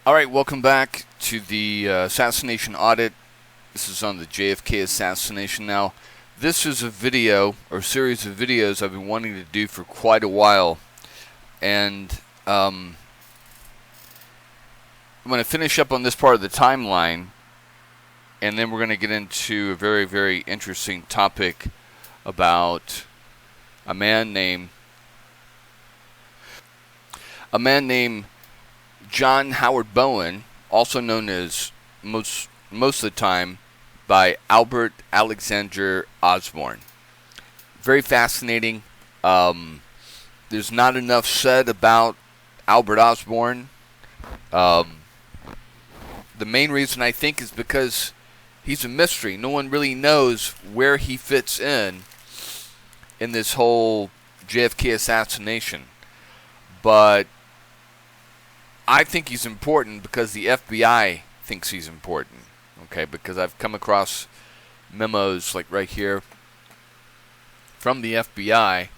Alright, welcome back to the Assassination Audit. This is on the JFK assassination now. This is a video, or series of videos I've been wanting to do for quite a while. And I'm going to finish up on this part of the timeline, and then we're going to get into a very, very interesting topic about a man named John Howard Bowen, also known as most of the time by Albert Alexander Osborne. Very fascinating. There's not enough said about Albert Osborne. The main reason I think is because he's a mystery. No one really knows where he fits in this whole JFK assassination. But I think he's important because the FBI thinks he's important. Okay, because I've come across memos like right here from the FBI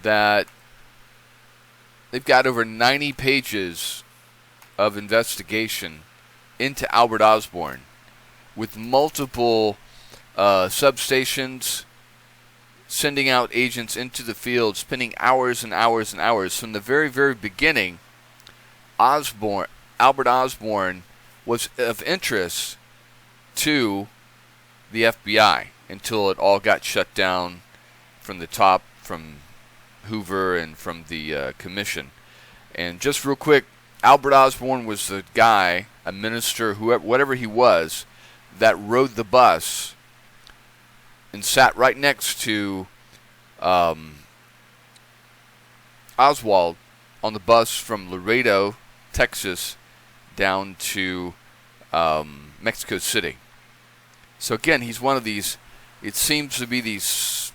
that they've got over 90 pages of investigation into Albert Osborne with multiple substations, sending out agents into the field, spending hours and hours and hours. From the very, very beginning, Albert Osborne was of interest to the FBI until it all got shut down from the top, from Hoover and from the commission. And just real quick, Albert Osborne was the guy, a minister, whoever, whatever he was, that rode the bus and sat right next to Oswald on the bus from Laredo, Texas, down to Mexico City. So again, he's one of these, it seems to be these,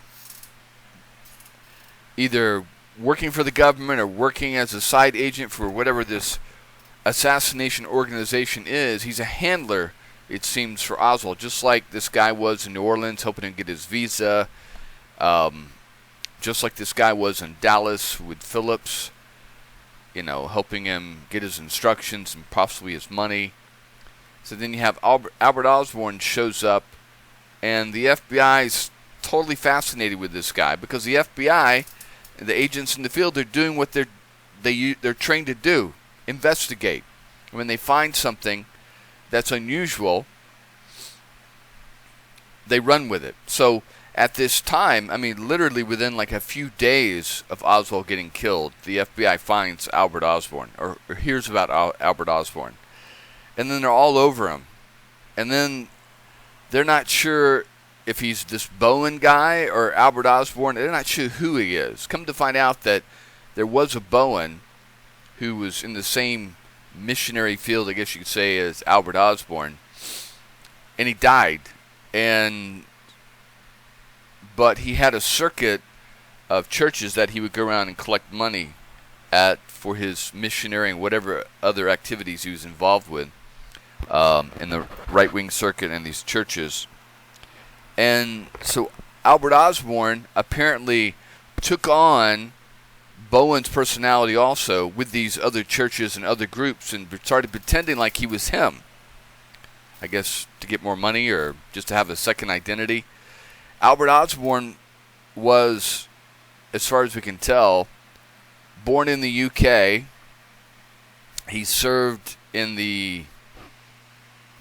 either working for the government or working as a side agent for whatever this assassination organization is. He's a handler, it seems, for Oswald, just like this guy was in New Orleans helping him get his visa, just like this guy was in Dallas with Phillips, helping him get his instructions and possibly his money. So then you have Albert Osborne shows up, and the FBI is totally fascinated with this guy because the FBI, the agents in the field, they're doing what they're trained to do: investigate. And when they find something that's unusual, they run with it. So at this time, literally within like a few days of Oswald getting killed, the FBI finds Albert Osborne, or hears about Albert Osborne. And then they're all over him. And then they're not sure if he's this Bowen guy or Albert Osborne. They're not sure who he is. Come to find out that there was a Bowen who was in the same missionary field, I guess you could say, as Albert Osborne. And he died. But he had a circuit of churches that he would go around and collect money at for his missionary and whatever other activities he was involved with in the right-wing circuit and these churches. And so Albert Osborne apparently took on Bowen's personality also with these other churches and other groups and started pretending like he was him. I guess to get more money or just to have a second identity. Albert Osborne was, as far as we can tell, born in the UK. He served in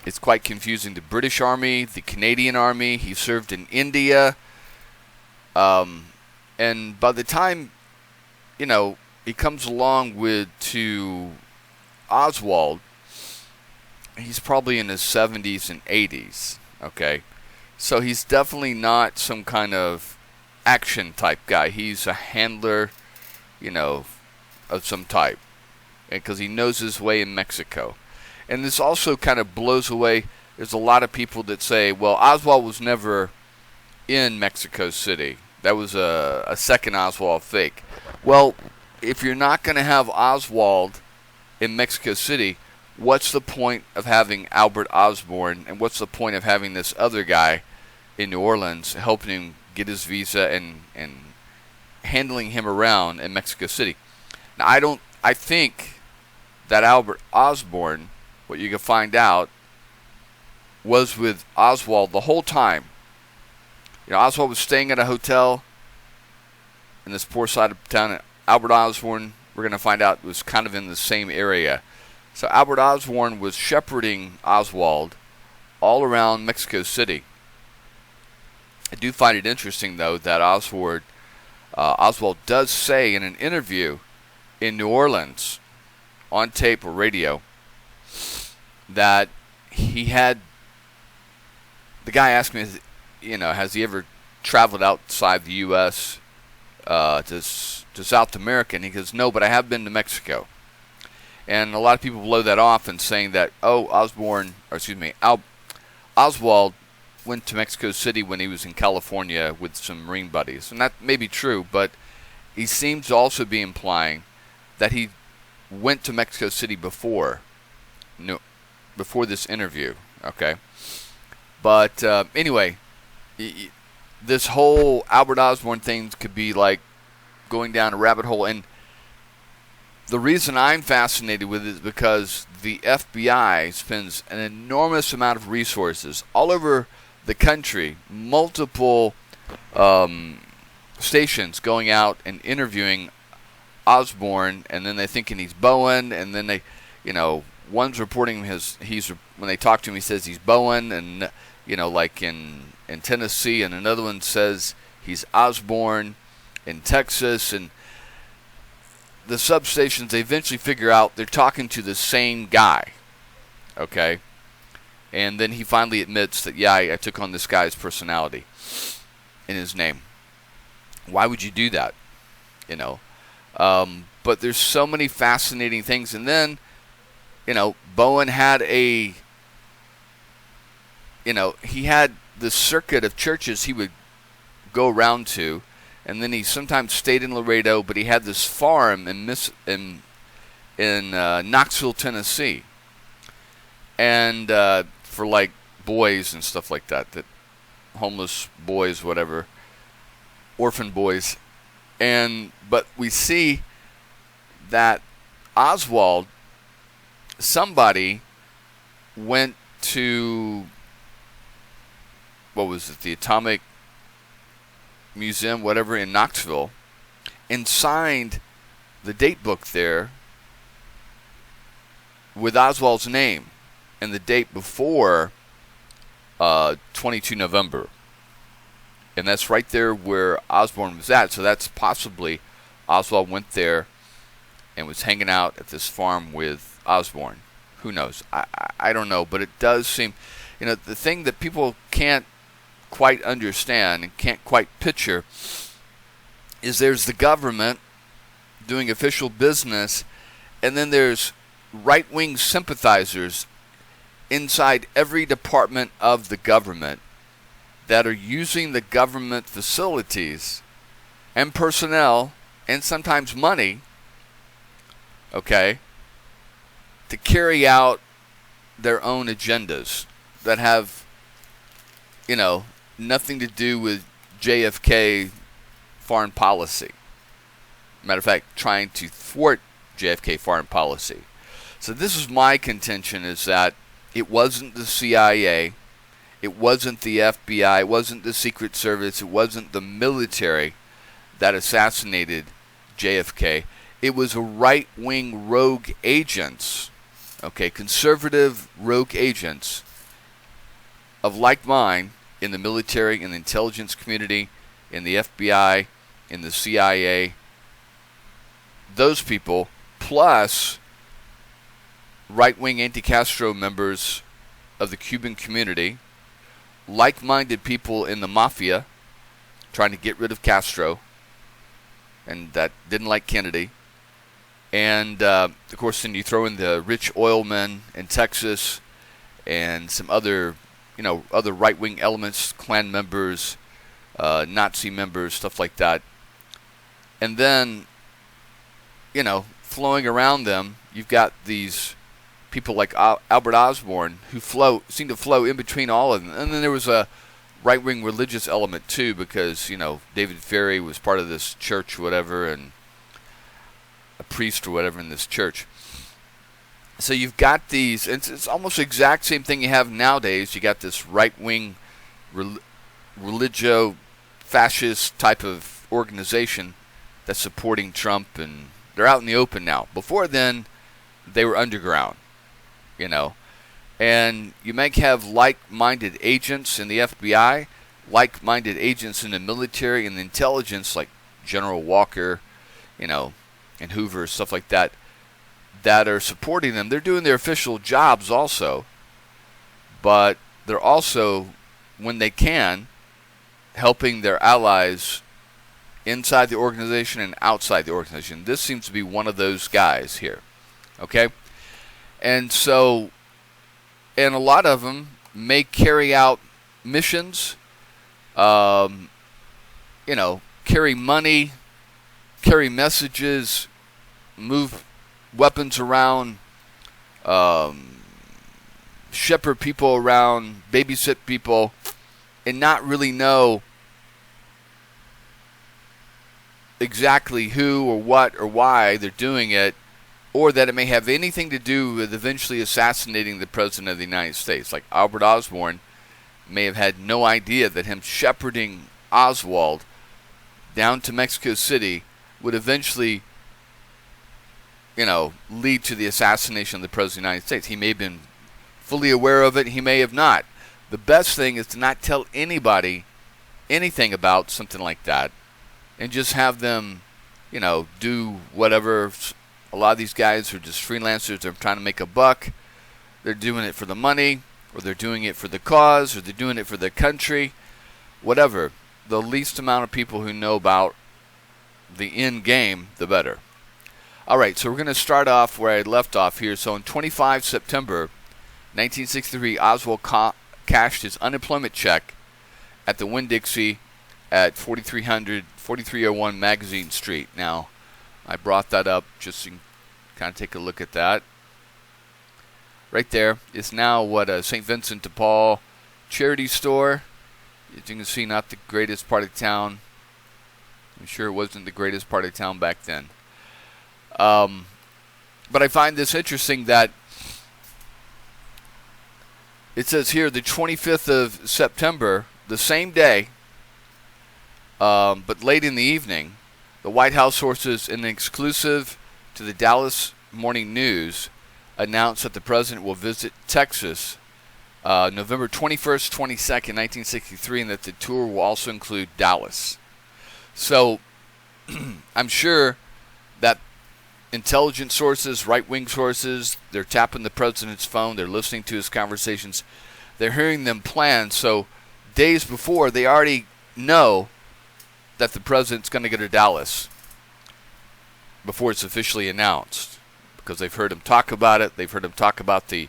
it's quite confusing, the British Army, the Canadian Army. He served in India. And by the time, he comes along to Oswald, he's probably in his 70s and 80s, okay? So he's definitely not some kind of action type guy. He's a handler, of some type, because he knows his way in Mexico. And this also kind of blows away. There's a lot of people that say, well, Oswald was never in Mexico City. That was a second Oswald fake. Well, if you're not going to have Oswald in Mexico City, what's the point of having Albert Osborne, and what's the point of having this other guy in New Orleans helping him get his visa and handling him around in Mexico City? Now, I think that Albert Osborne, what you can find out, was with Oswald the whole time. Oswald was staying at a hotel in this poor side of town. Albert Osborne, we're going to find out, was kind of in the same area. So Albert Osborne was shepherding Oswald all around Mexico City. I do find it interesting, though, that Oswald does say in an interview in New Orleans, on tape or radio, that he had, the guy asked me, has he ever traveled outside the U.S. To South America? And he goes, no, but I have been to Mexico. And a lot of people blow that off and saying that, Oswald went to Mexico City when he was in California with some Marine buddies. And that may be true, but he seems to also be implying that he went to Mexico City before this interview, okay? But anyway, this whole Albert Osborne thing could be like going down a rabbit hole. And the reason I'm fascinated with it is because the FBI spends an enormous amount of resources all over the country, multiple stations going out and interviewing Osborne, and then they're thinking he's Bowen, and then they, one's reporting when they talk to him, he says he's Bowen, and like in Tennessee, and another one says he's Osborne in Texas, and the substations, they eventually figure out they're talking to the same guy, okay? And then he finally admits that, I took on this guy's personality in his name. Why would you do that? But there's so many fascinating things. And then, Bowen had he had the circuit of churches he would go around to. And then he sometimes stayed in Laredo, but he had this farm in Knoxville, Tennessee. And for like boys and stuff like that homeless boys, whatever, orphan boys. But we see that Oswald, somebody went to, the Atomic Museum, whatever, in Knoxville, and signed the date book there with Oswald's name and the date before 22 November. And that's right there where Osborne was at. So that's possibly Oswald went there and was hanging out at this farm with Osborne. Who knows? I don't know. But it does seem, the thing that people can't quite understand and can't quite picture is there's the government doing official business, and then there's right-wing sympathizers inside every department of the government that are using the government facilities and personnel and sometimes money, okay, to carry out their own agendas that have, nothing to do with JFK foreign policy. Matter of fact, trying to thwart JFK foreign policy. So this is my contention, is that it wasn't the CIA, it wasn't the FBI, it wasn't the Secret Service, it wasn't the military that assassinated JFK. It was a right-wing rogue agents, okay, conservative rogue agents of like mind in the military, in the intelligence community, in the FBI, in the CIA. Those people, plus right-wing anti-Castro members of the Cuban community, like-minded people in the mafia trying to get rid of Castro, and that didn't like Kennedy. And, of course, then you throw in the rich oil men in Texas and some other, other right-wing elements, Klan members, Nazi members, stuff like that. And then, flowing around them, you've got these people like Albert Osborne who seem to flow in between all of them. And then there was a right-wing religious element too, because, David Ferry was part of this church or whatever, and a priest or whatever in this church. So you've got these, it's almost the exact same thing you have nowadays. You got this right-wing religio fascist type of organization that's supporting Trump, and they're out in the open now. Before then, they were underground, you know. And you might have like-minded agents in the FBI, like-minded agents in the military and the intelligence, like General Walker, you know, and Hoover, stuff like that, that are supporting them. They're doing their official jobs also, but they're also, when they can, helping their allies inside the organization and outside the organization. This seems to be one of those guys here, okay? And so, and a lot of them may carry out missions, you know, carry money, carry messages, move weapons around, shepherd people around, babysit people, and not really know exactly who or what or why they're doing it, or that it may have anything to do with eventually assassinating the President of the United States. Like Albert Osborne may have had no idea that him shepherding Oswald down to Mexico City would eventually, you know, lead to the assassination of the President of the United States. He may have been fully aware of it. He may have not. The best thing is to not tell anybody anything about something like that, and just have them, you know, do whatever. A lot of these guys are just freelancers. They're trying to make a buck. They're doing it for the money, or they're doing it for the cause, or they're doing it for the country, whatever. The least amount of people who know about the end game, the better. All right, so we're going to start off where I left off here. So on 25 September 1963, Oswald cashed his unemployment check at the Winn-Dixie at 4301 Magazine Street. Now, I brought that up just so you can kind of take a look at that. Right there is now what a St. Vincent de Paul charity store. As you can see, not the greatest part of town. I'm sure it wasn't the greatest part of town back then. But I find this interesting that it says here the 25th of September, the same day, but late in the evening, the White House sources, in an exclusive to the Dallas Morning News, announced that the president will visit Texas November 21st, 22nd, 1963, and that the tour will also include Dallas. So I'm sure that intelligence sources, right-wing sources, they're tapping the president's phone, they're listening to his conversations, they're hearing them plan. So days before, they already know that the president's going to go to Dallas before it's officially announced, because they've heard him talk about it. They've heard him talk about the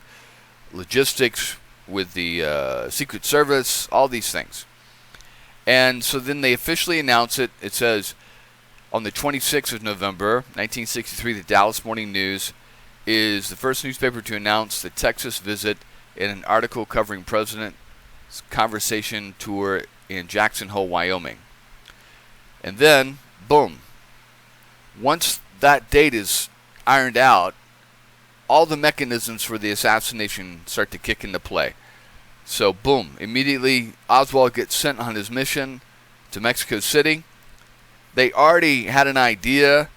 logistics with the Secret Service, all these things. And so then they officially announce it. It says on the 26th of November, 1963, the Dallas Morning News is the first newspaper to announce the Texas visit in an article covering President's conversation tour in Jackson Hole, Wyoming. And then, boom, once that date is ironed out, all the mechanisms for the assassination start to kick into play. So, boom, immediately Oswald gets sent on his mission to Mexico City. They already had an idea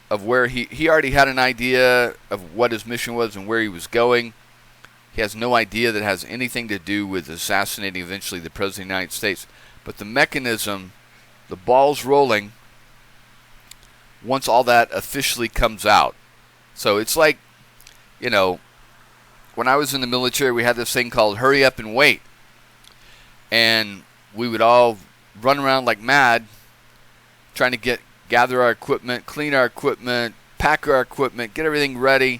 of where he already had an idea of what his mission was and where he was going. He has no idea that has anything to do with assassinating eventually the President of the United States. But the mechanism, the ball's rolling once all that officially comes out. So it's like, you know, when I was in the military, we had this thing called hurry up and wait. And we would all run around like mad trying to gather our equipment, clean our equipment, pack our equipment, get everything ready,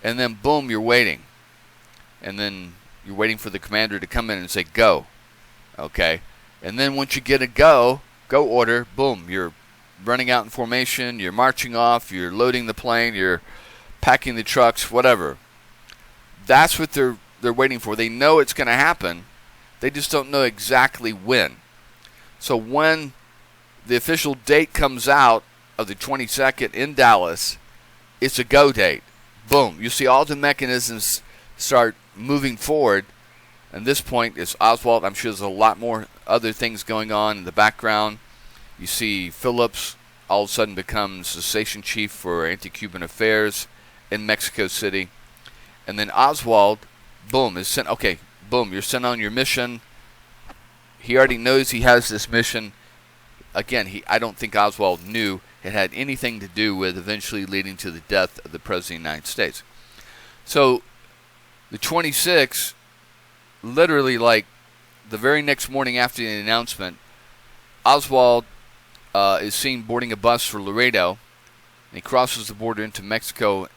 and then boom, you're waiting. And then you're waiting for the commander to come in and say, go. Okay? And then once you get a go order, boom, you're running out in formation, you're marching off, you're loading the plane, you're packing the trucks, whatever. That's what they're waiting for. They know it's going to happen. They just don't know exactly when. So when the official date comes out of the 22nd in Dallas, it's a go date. boom, you see all the mechanisms start moving forward. And this point is Oswald. I'm sure there's a lot more other things going on in the background. You see Phillips all of a sudden becomes the station chief for anti-Cuban affairs in Mexico City. And then Oswald, boom, is sent. Okay, boom, you're sent on your mission. He already knows he has this mission. Again, I don't think Oswald knew it had anything to do with eventually leading to the death of the President of the United States. So the 26th, literally like the very next morning after the announcement, Oswald is seen boarding a bus for Laredo, and he crosses the border into Mexico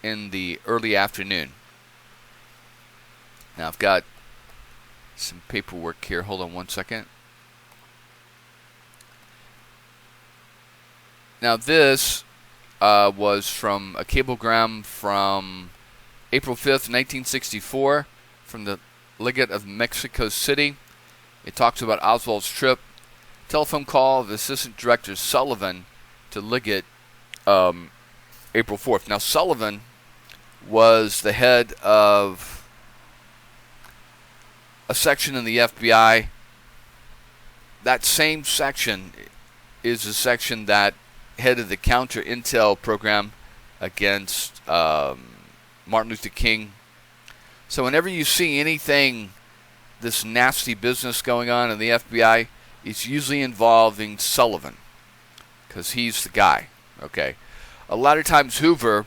in the early afternoon. Now I've got some paperwork here. Hold on one second. Now this was from a cablegram from April 5th, 1964, from the Legate of Mexico City. It talks about Oswald's trip. Telephone call of Assistant Director Sullivan to Legate April 4th. Now Sullivan was the head of a section in the FBI. That same section is a section that headed the counter intel program against Martin Luther King. So whenever you see anything, this nasty business going on in the FBI, it's usually involving Sullivan, because he's the guy. Okay, a lot of times Hoover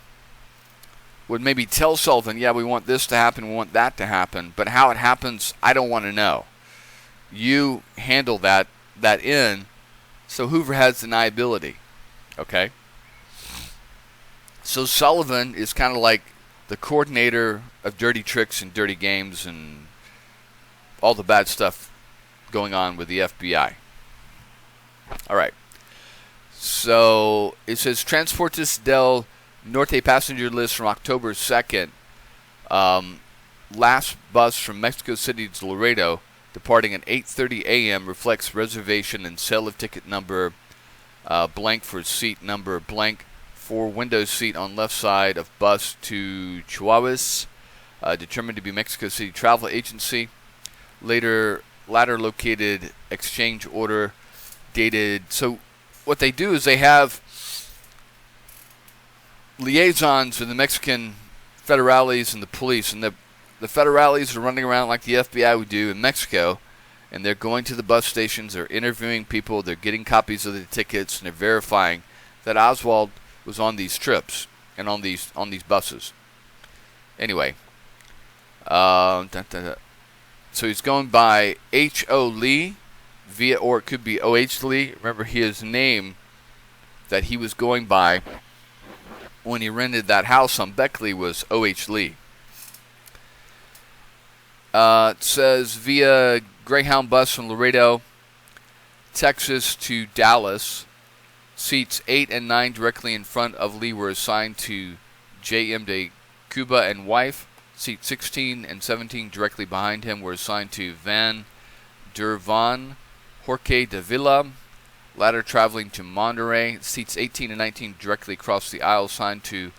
would maybe tell Sullivan, yeah, we want this to happen, we want that to happen, but how it happens, I don't want to know. You handle that in, so Hoover has deniability. Okay, so Sullivan is kind of like the coordinator of dirty tricks and dirty games and all the bad stuff going on with the FBI. All right. So it says Transportes del Norte passenger list from October 2nd. Last bus from Mexico City to Laredo, departing at 8:30 a.m. reflects reservation and sale of ticket number blank for seat number blank for window seat on left side of bus to Chihuahuas, determined to be Mexico City Travel Agency. Later located exchange order dated. So what they do is they have liaisons with the Mexican federales and the police, and the federales are running around like the FBI would do in Mexico, and they're going to the bus stations, they're interviewing people, they're getting copies of the tickets, and they're verifying that Oswald was on these trips and on these buses. Anyway, so he's going by H.O. Lee, or it could be O.H. Lee. Remember, his name that he was going by when he rented that house on Beckley was O.H. Lee. It says via Greyhound bus from Laredo, Texas to Dallas. Seats 8 and 9 directly in front of Lee were assigned to J.M. de Cuba and wife. Seats 16 and 17 directly behind him were assigned to Van der Van Jorge de Villa, latter traveling to Monterrey. Seats 18 and 19 directly across the aisle assigned to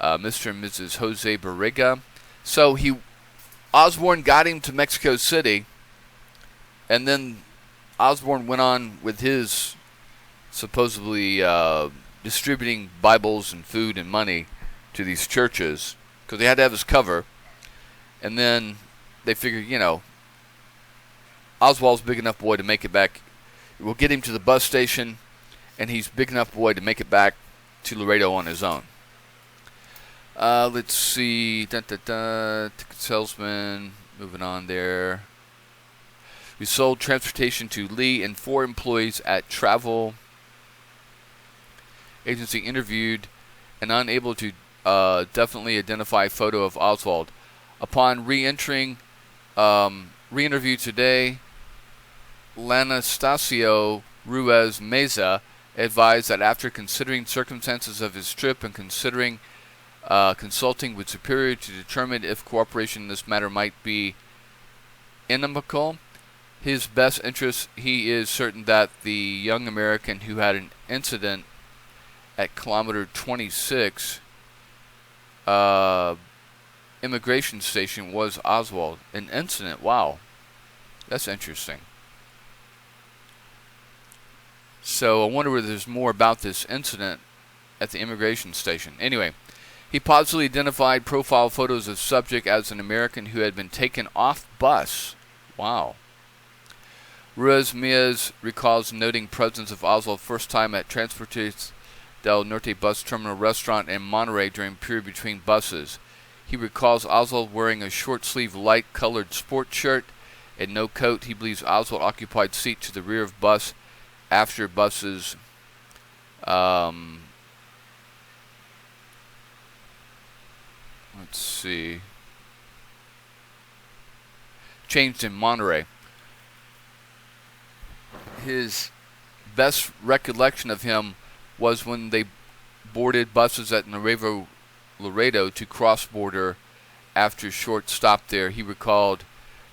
Mr. and Mrs. Jose Barriga. So Osborne got him to Mexico City, and then Osborne went on with his supposedly distributing Bibles and food and money to these churches, because they had to have his cover. And then they figured, Oswald's big enough boy to make it back. We'll get him to the bus station, and he's big enough boy to make it back to Laredo on his own. Let's see. Ticket salesman. Moving on there. We sold transportation to Lee and 4 employees at travel agency interviewed and unable to definitely identify photo of Oswald. Upon re-interview today, Lanastasio Ruiz Meza advised that after considering circumstances of his trip and considering consulting with Superior to determine if cooperation in this matter might be inimical, his best interest, he is certain that the young American who had an incident at kilometer 26 uh, immigration station was Oswald. An incident. Wow, that's interesting. So I wonder whether there's more about this incident at the immigration station. Anyway, he positively identified profile photos of subject as an American who had been taken off bus. Wow. Ruiz Miaz recalls noting presence of Oswald first time at Transportes del Norte bus terminal restaurant in Monterey during period between buses. He recalls Oswald wearing a short-sleeved light-colored sports shirt and no coat. He believes Oswald occupied seat to the rear of bus after buses let's see, changed in Monterey. His best recollection of him was when they boarded buses at Nuevo Laredo to cross border after a short stop there. He recalled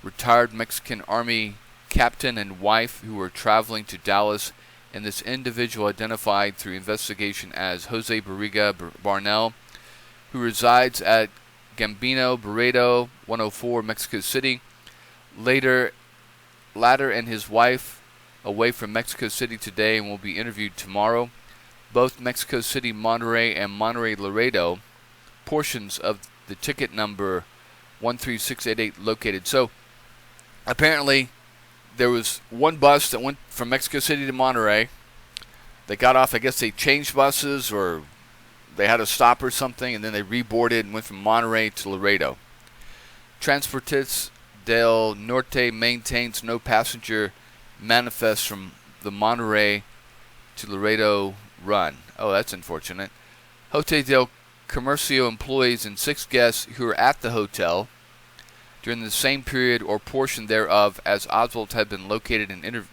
retired Mexican Army captain and wife who were traveling to Dallas, and this individual identified through investigation as Jose Barriga Barnell, who resides at Gambino Barredo 104 Mexico City. Latter and his wife away from Mexico City today and will be interviewed tomorrow. Both Mexico City Monterey and Monterey Laredo portions of the ticket number 13688 located. So apparently there was one bus that went from Mexico City to Monterey. They got off, I guess they changed buses or they had a stop or something, and then they reboarded and went from Monterey to Laredo. Transportes del Norte maintains no passenger manifest from the Monterey to Laredo run. Oh, that's unfortunate. Hotel del Comercio employees and 6 guests who were at the hotel during the same period or portion thereof as Oswald had been located and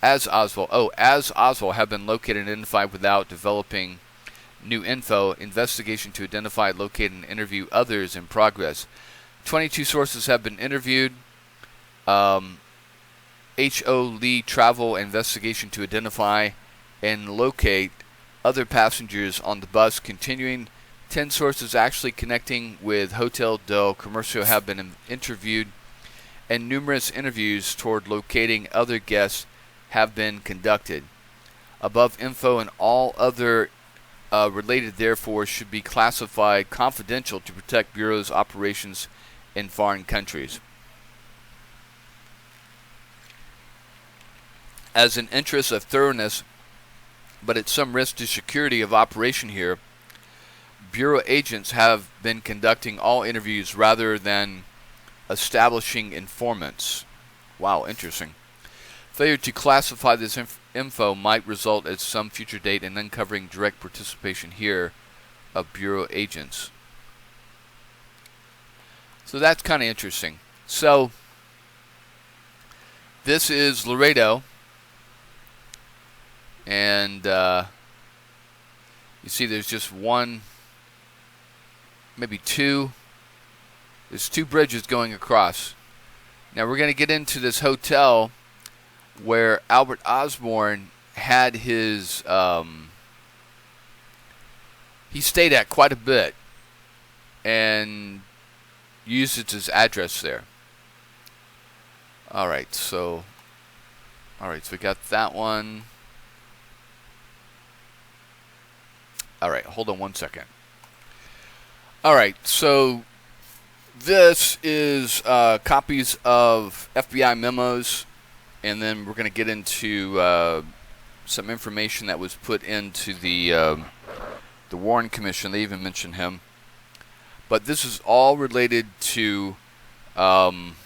as Oswald had been located and identified without developing new info. Investigation to identify, locate, and interview others in progress. 22 sources have been interviewed. H.O. Lee travel investigation to identify and locate other passengers on the bus continuing. 10 sources actually connecting with Hotel del Comercio have been interviewed, and numerous interviews toward locating other guests have been conducted. Above info and all other related therefore should be classified confidential to protect Bureau's operations in foreign countries. As an interest of thoroughness, but at some risk to security of operation here, Bureau agents have been conducting all interviews rather than establishing informants. Wow, interesting. Failure to classify this info might result at some future date in uncovering direct participation here of Bureau agents. So that's kind of interesting. So this is Laredo, and you see there's just one, maybe two. There's 2 bridges going across. Now we're going to get into this hotel where Albert Osborne had his, he stayed at quite a bit and used it as address there. Alright, so we got that one. Alright, hold on one second. Alright, so this is copies of FBI memos, and then we're going to get into some information that was put into the Warren Commission. They even mentioned him. But this is all related to Albert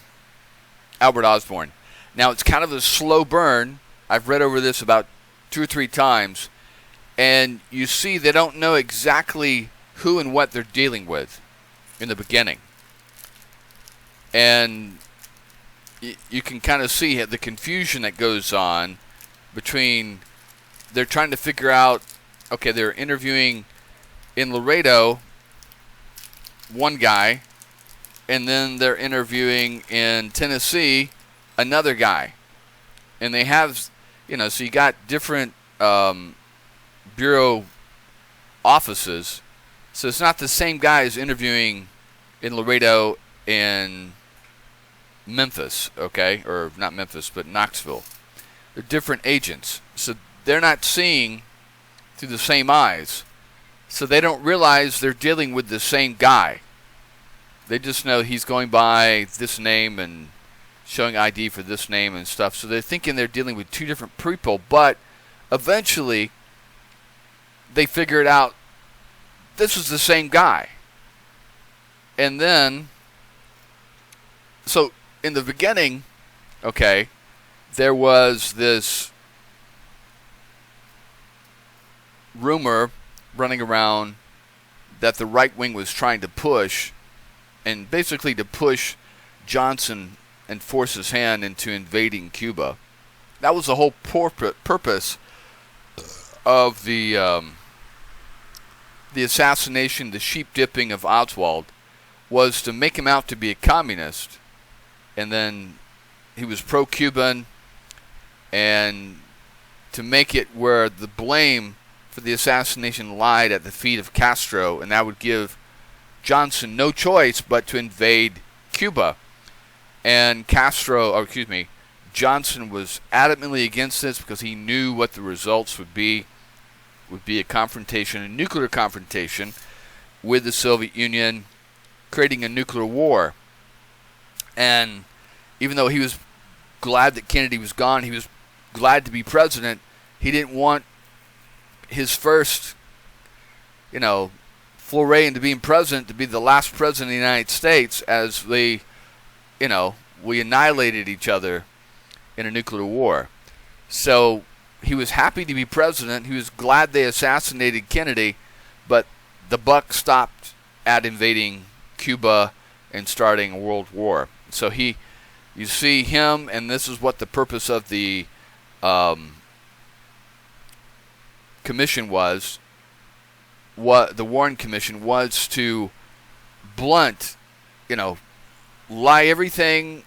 Osborne. Now, it's kind of a slow burn. I've read over this about 2 or 3 times, and you see they don't know exactly who and what they're dealing with in the beginning. And you can kind of see the confusion that goes on between, they're trying to figure out, okay, they're interviewing in Laredo one guy, and then they're interviewing in Tennessee another guy. And they have, so you got different Bureau offices. So it's not the same guys interviewing in Laredo and Memphis, okay? Or not Memphis, but Knoxville. They're different agents. So they're not seeing through the same eyes. So they don't realize they're dealing with the same guy. They just know he's going by this name and showing ID for this name and stuff. So they're thinking they're dealing with two different people, but eventually they figure it out. This is the same guy. And then, so in the beginning, okay, there was this rumor running around that the right wing was trying to push, and basically to push Johnson and force his hand into invading Cuba. That was the whole purpose of the assassination, the sheep dipping of Oswald, was to make him out to be a communist, and then he was pro-Cuban, and to make it where the blame for the assassination lied at the feet of Castro, and that would give Johnson no choice but to invade Cuba. And Johnson was adamantly against this because he knew what the results would be a confrontation, a nuclear confrontation with the Soviet Union, creating a nuclear war. And even though he was glad that Kennedy was gone, he was glad to be president, he didn't want his first, foray into being president to be the last president of the United States, as we annihilated each other in a nuclear war. So he was happy to be president. He was glad they assassinated Kennedy, but the buck stopped at invading Cuba and starting a world war. So you see him, and this is what the purpose of the commission was. What the Warren Commission was to blunt, lie everything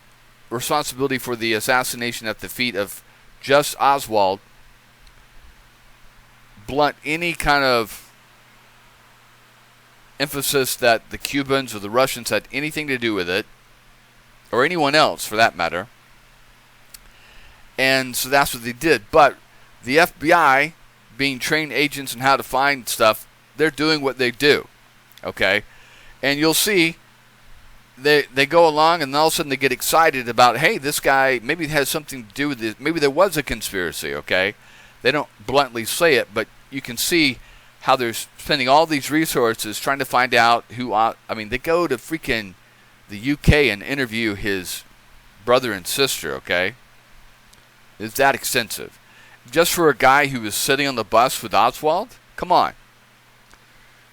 responsibility for the assassination at the feet of just Oswald, blunt any kind of emphasis that the Cubans or the Russians had anything to do with it, or anyone else for that matter. And so that's what they did. But the FBI, being trained agents in how to find stuff, they're doing what they do, okay? And you'll see they go along, and all of a sudden they get excited about, hey, this guy maybe has something to do with this. Maybe there was a conspiracy, okay? They don't bluntly say it, but you can see how they're spending all these resources trying to find out who. They go to freaking the UK and interview his brother and sister, okay? It's that extensive. Just for a guy who was sitting on the bus with Oswald? Come on.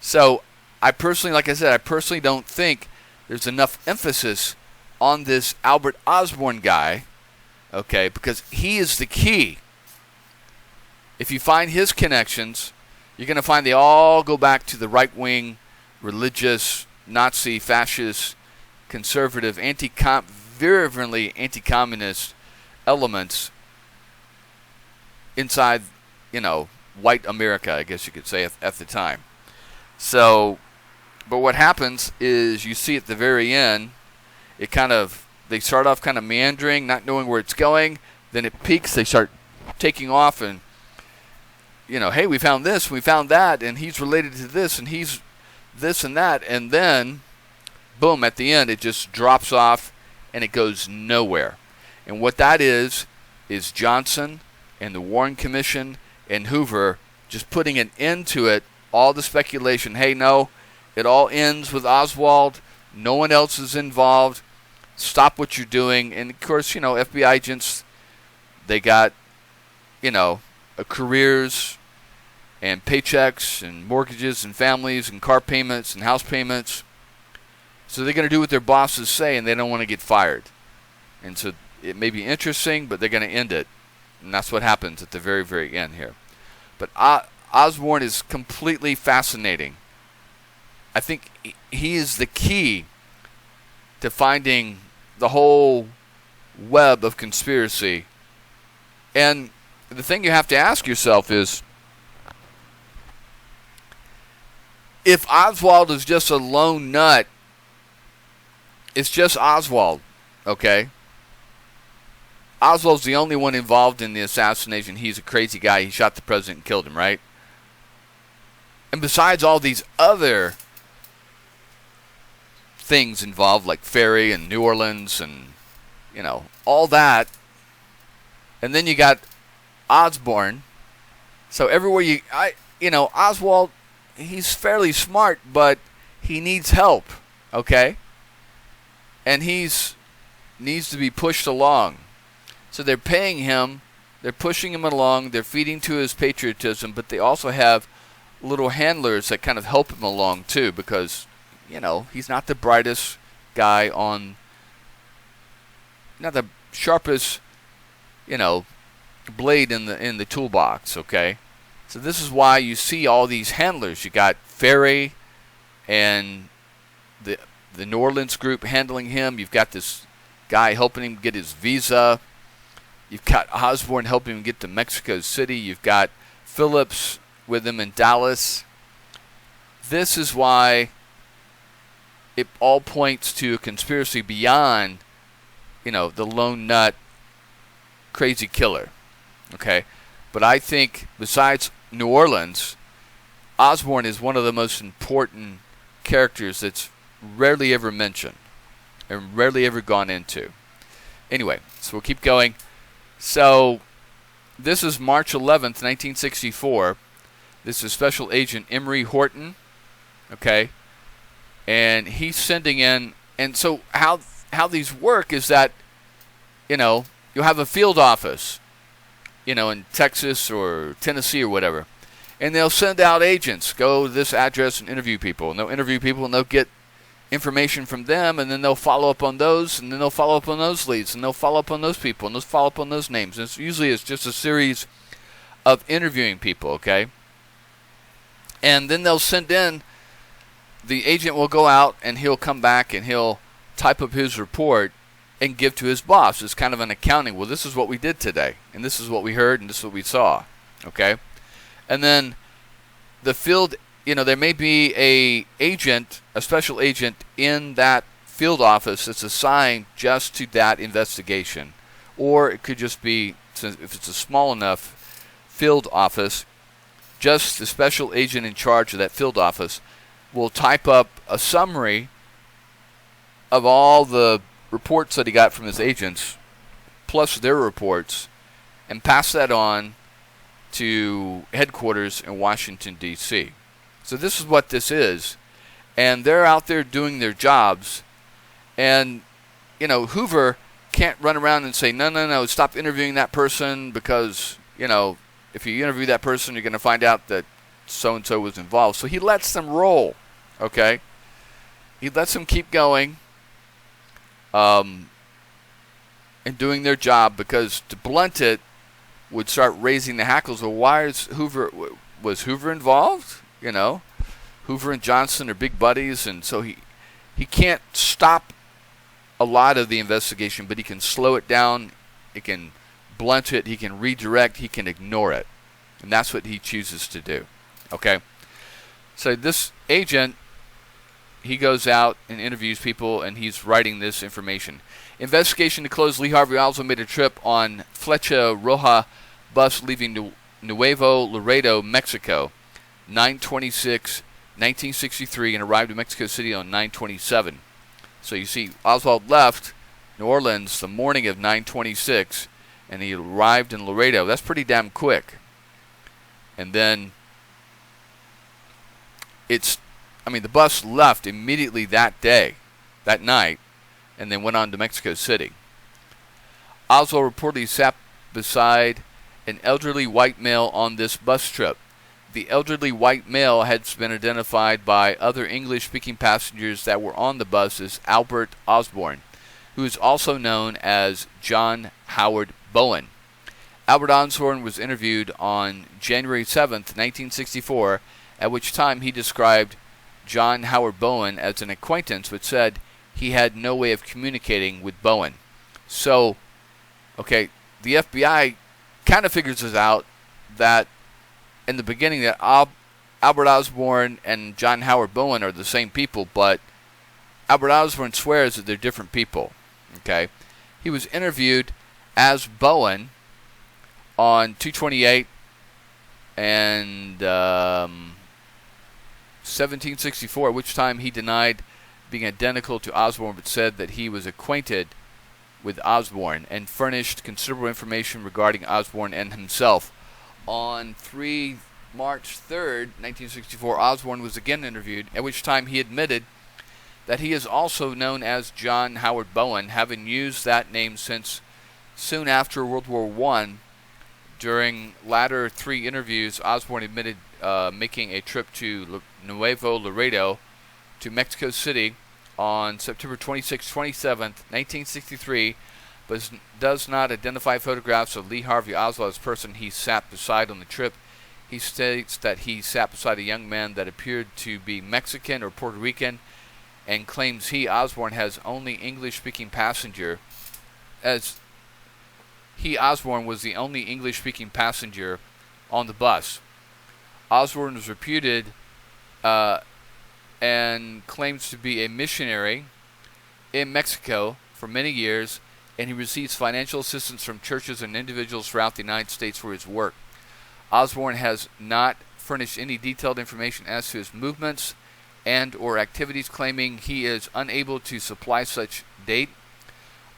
So, I personally don't think there's enough emphasis on this Albert Osborne guy, okay, because he is the key. If you find his connections, you're going to find they all go back to the right-wing, religious, Nazi, fascist, conservative, virulently anti-communist elements inside, white America, I guess you could say, at the time. So, but what happens is you see at the very end, they start off kind of meandering, not knowing where it's going. Then it peaks. They start taking off and, hey, we found this, we found that, and he's related to this, and he's this and that. And then, boom, at the end, it just drops off and it goes nowhere. And what that is Johnson and the Warren Commission and Hoover just putting an end to it. All the speculation, hey, no, it all ends with Oswald. No one else is involved. Stop what you're doing. And, of course, FBI agents, they got, careers and paychecks and mortgages and families and car payments and house payments. So they're going to do what their bosses say, and they don't want to get fired. And so it may be interesting, but they're going to end it. And that's what happens at the very, very end here. But Osborne is completely fascinating. I think he is the key to finding the whole web of conspiracy. And the thing you have to ask yourself is, if Oswald is just a lone nut, it's just Oswald, okay? Oswald's the only one involved in the assassination. He's a crazy guy. He shot the president and killed him, right? And besides all these other things involved, like Ferry and New Orleans and, all that. And then you got Osborne. So everywhere Oswald, he's fairly smart, but he needs help, okay? And he's needs to be pushed along. So they're paying him, they're pushing him along, they're feeding to his patriotism, but they also have little handlers that kind of help him along too, because, he's not the brightest guy not the sharpest, blade in the toolbox, okay? So this is why you see all these handlers. You got Ferry and the New Orleans group handling him. You've got this guy helping him get his visa. You've got Osborne helping him get to Mexico City. You've got Phillips with him in Dallas. This is why it all points to a conspiracy beyond, the lone nut crazy killer. Okay? But I think besides New Orleans, Osborne is one of the most important characters that's rarely ever mentioned and rarely ever gone into. Anyway, so we'll keep going. So this is March 11th, 1964. This is Special Agent Emery Horton, okay? And he's sending in, and so how these work is that, you'll have a field office, in Texas or Tennessee or whatever, and they'll send out agents, go to this address and interview people, and they'll interview people and they'll get information from them, and then they'll follow up on those, and then they'll follow up on those leads, and they'll follow up on those people, and they'll follow up on those names. And it's just a series of interviewing people, okay? And then they'll send in, the agent will go out, and he'll come back, and he'll type up his report and give to his boss. It's kind of an accounting. Well, this is what we did today, and this is what we heard, and this is what we saw, okay? And then the field, there may be a special agent in that field office that's assigned just to that investigation. Or it could just be, if it's a small enough field office, just the special agent in charge of that field office will type up a summary of all the reports that he got from his agents, plus their reports, and pass that on to headquarters in Washington, D.C. So this is what this is. And they're out there doing their jobs. And, Hoover can't run around and say, no, stop interviewing that person because, if you interview that person, you're going to find out that so-and-so was involved. So he lets them roll, okay? He lets them keep going and doing their job, because to blunt it would start raising the hackles. Well, was Hoover involved? Hoover and Johnson are big buddies, and so he can't stop a lot of the investigation, but he can slow it down, he can blunt it, he can redirect, he can ignore it. And that's what he chooses to do. Okay? So this agent, he goes out and interviews people, and he's writing this information. Investigation to close. Lee Harvey Oswald made a trip on Flecha Roja bus leaving Nuevo Laredo, Mexico, 9/26/1963, and arrived in Mexico City on 9/27. So you see, Oswald left New Orleans the morning of 9/26, and he arrived in Laredo. That's pretty damn quick. And then the bus left immediately that night, and then went on to Mexico City. Oswald reportedly sat beside an elderly white male on this bus trip. The elderly white male has been identified by other English-speaking passengers that were on the bus as Albert Osborne, who is also known as John Howard Bowen. Albert Osborne was interviewed on January 7th, 1964, at which time he described John Howard Bowen as an acquaintance, but said he had no way of communicating with Bowen. So, okay, the FBI kind of figures this out, that in the beginning that Albert Osborne and John Howard Bowen are the same people, but Albert Osborne swears that they're different people. Okay, he was interviewed as Bowen on 228 and 1764, at which time he denied being identical to Osborne, but said that he was acquainted with Osborne and furnished considerable information regarding Osborne and himself. On March 3rd, 1964, Osborne was again interviewed, at which time he admitted that he is also known as John Howard Bowen, having used that name since soon after World War I. During latter three interviews, Osborne admitted making a trip to Nuevo Laredo to Mexico City on September 26, 27th, 1963, but does not identify photographs of Lee Harvey Oswald as person he sat beside on the trip. He states that he sat beside a young man that appeared to be Mexican or Puerto Rican, and claims he, Osborne, has only English-speaking passenger, as he, Osborne, was the only English-speaking passenger on the bus. Osborne was reputed and claims to be a missionary in Mexico for many years, and he receives financial assistance from churches and individuals throughout the United States for his work. Osborne has not furnished any detailed information as to his movements and or activities, claiming he is unable to supply such date.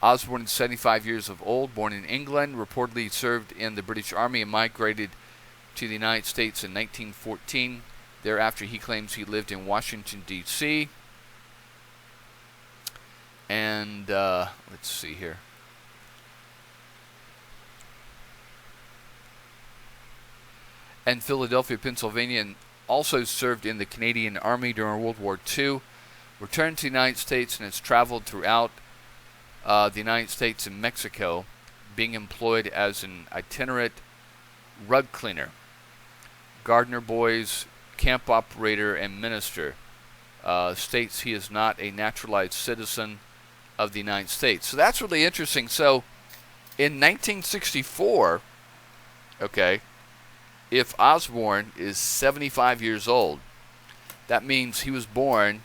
Osborne is 75 years of old, born in England, reportedly served in the British Army and migrated to the United States in 1914. Thereafter, he claims he lived in Washington, D.C. And, let's see here. And Philadelphia, Pennsylvania, and also served in the Canadian Army during World War II. Returned to the United States and has traveled throughout the United States and Mexico, being employed as an itinerant rug cleaner, gardener boys, camp operator, and minister. States he is not a naturalized citizen of the United States. So that's really interesting. So in 1964, okay, if Osborne is 75 years old, that means he was born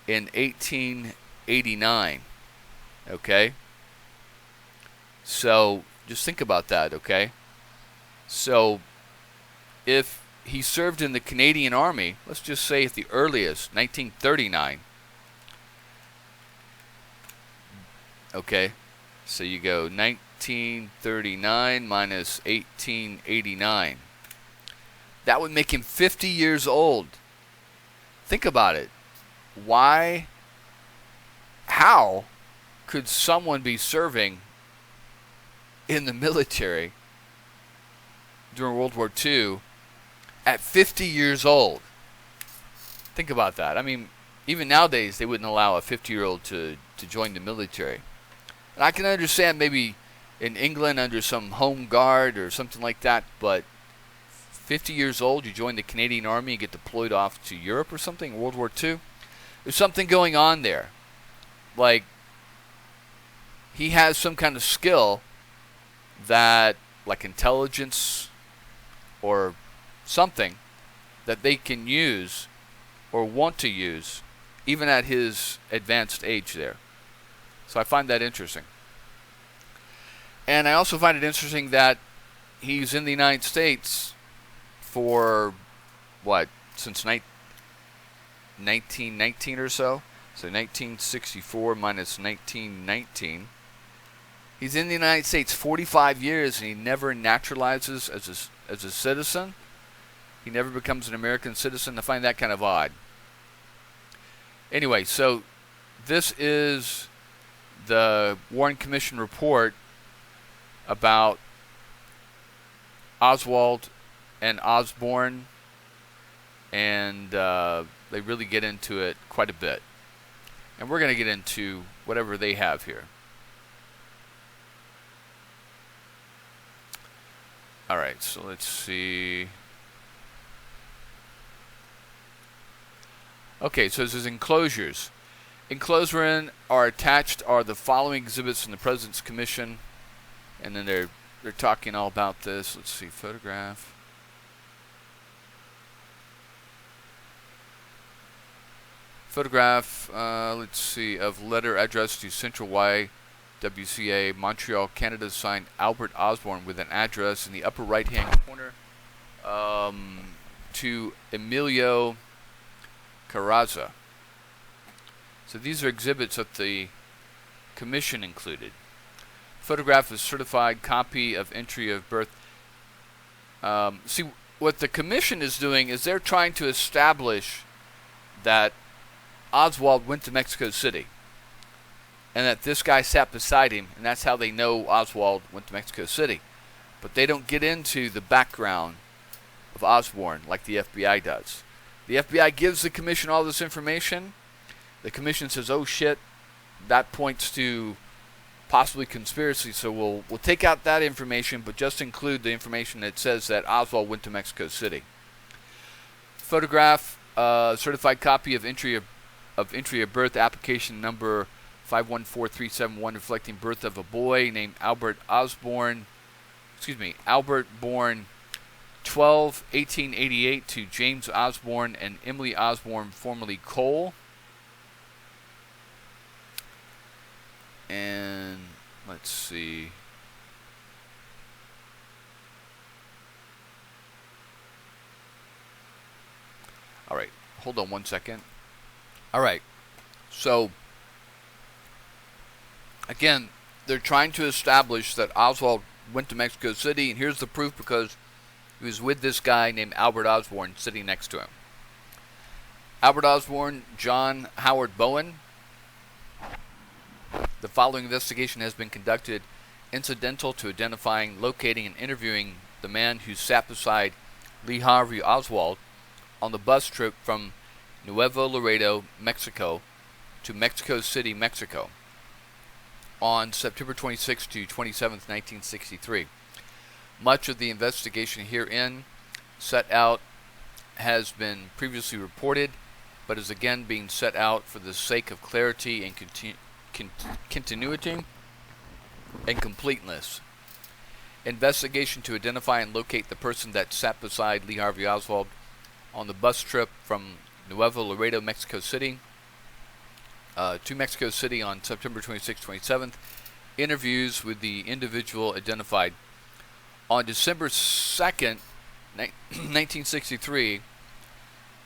in 1889. Okay? So just think about that, okay? So if he served in the Canadian Army, let's just say at the earliest, 1939. Okay? So you go 1939 minus 1889. That would make him 50 years old. Think about it. How could someone be serving in the military during World War II at 50 years old? Think about that. I mean, even nowadays, they wouldn't allow a 50-year-old to join the military. And I can understand maybe in England under some home guard or something like that, but 50 years old, you join the Canadian Army and get deployed off to Europe or something, World War II. There's something going on there. Like, he has some kind of skill that, like intelligence or something, that they can use or want to use even at his advanced age there. So I find that interesting. And I also find it interesting that he's in the United States for, since 1919 or so? So 1964 minus 1919. He's in the United States 45 years and he never naturalizes as a citizen. He never becomes an American citizen. I find that kind of odd. Anyway, so this is the Warren Commission report about Oswald and Osborne, and they really get into it quite a bit. And we're going to get into whatever they have here. Alright, so let's see. Okay, so this is enclosures. Enclosed wherein are attached are the following exhibits from the President's Commission. And then they're talking all about this. Let's see, photograph. Photograph, let's see, of letter addressed to Central YWCA, Montreal, Canada, signed Albert Osborne with an address in the upper right-hand corner to Emilio Carrazza. So these are exhibits that the commission included. Photograph of certified copy of entry of birth. See, what the commission is doing is they're trying to establish that Oswald went to Mexico City and that this guy sat beside him, and that's how they know Oswald went to Mexico City. But they don't get into the background of Osborne like the FBI does. The FBI gives the commission all this information. The commission says, oh shit, that points to possibly conspiracy, so we'll take out that information, but just include the information that says that Oswald went to Mexico City. Photograph, certified copy of entry of birth, application number 514371, reflecting birth of a boy named Albert born 12/1888 to James Osborne and Emily Osborne, formerly Cole. And let's see. All right, hold on one second. All right, so again, they're trying to establish that Oswald went to Mexico City, and here's the proof because he was with this guy named Albert Osborne sitting next to him. Albert Osborne, John Howard Bowen. The following investigation has been conducted incidental to identifying, locating, and interviewing the man who sat beside Lee Harvey Oswald on the bus trip from Nuevo Laredo, Mexico to Mexico City, Mexico on September 26 to 27, 1963. Much of the investigation herein set out has been previously reported, but is again being set out for the sake of clarity and continuity and completeness. Investigation to identify and locate the person that sat beside Lee Harvey Oswald on the bus trip from Nuevo Laredo, Mexico City to Mexico City on September 26, 27th. Interviews with the individual identified. On December 2nd, 1963,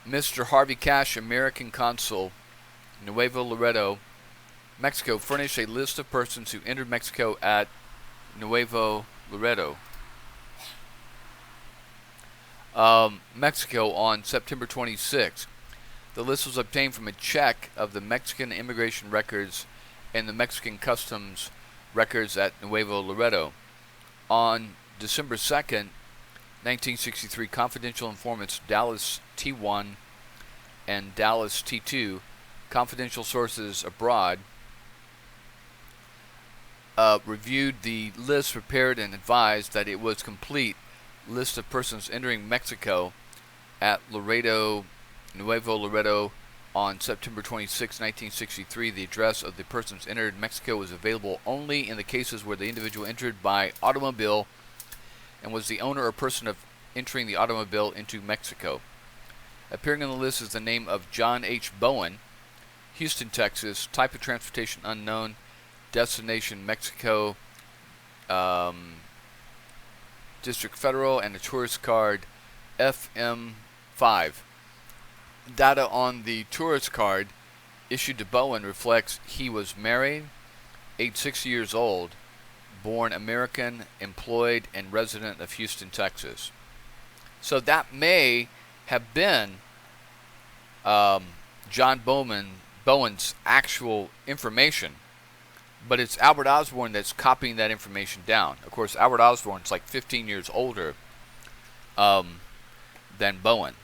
Mr. Harvey Cash, American Consul, Nuevo Laredo, Mexico, furnished a list of persons who entered Mexico at Nuevo Laredo, Mexico on September 26. The list was obtained from a check of the Mexican immigration records and the Mexican customs records at Nuevo Laredo. On December 2nd, 1963, confidential informants Dallas T1 and Dallas T2, confidential sources abroad, reviewed the list prepared and advised that it was complete list of persons entering Mexico at Nuevo Laredo on September 26, 1963. The address of the persons entered Mexico was available only in the cases where the individual entered by automobile and was the owner or person of entering the automobile into Mexico. Appearing on the list is the name of John H. Bowen, Houston, Texas, type of transportation unknown, destination Mexico, District Federal, and a tourist card FM5. Data on the tourist card issued to Bowen reflects he was married, age 60 years old, born American, employed, and resident of Houston, Texas. So that may have been John Bowen's actual information, but it's Albert Osborne that's copying that information down. Of course, Albert Osborne's like 15 years older than Bowen.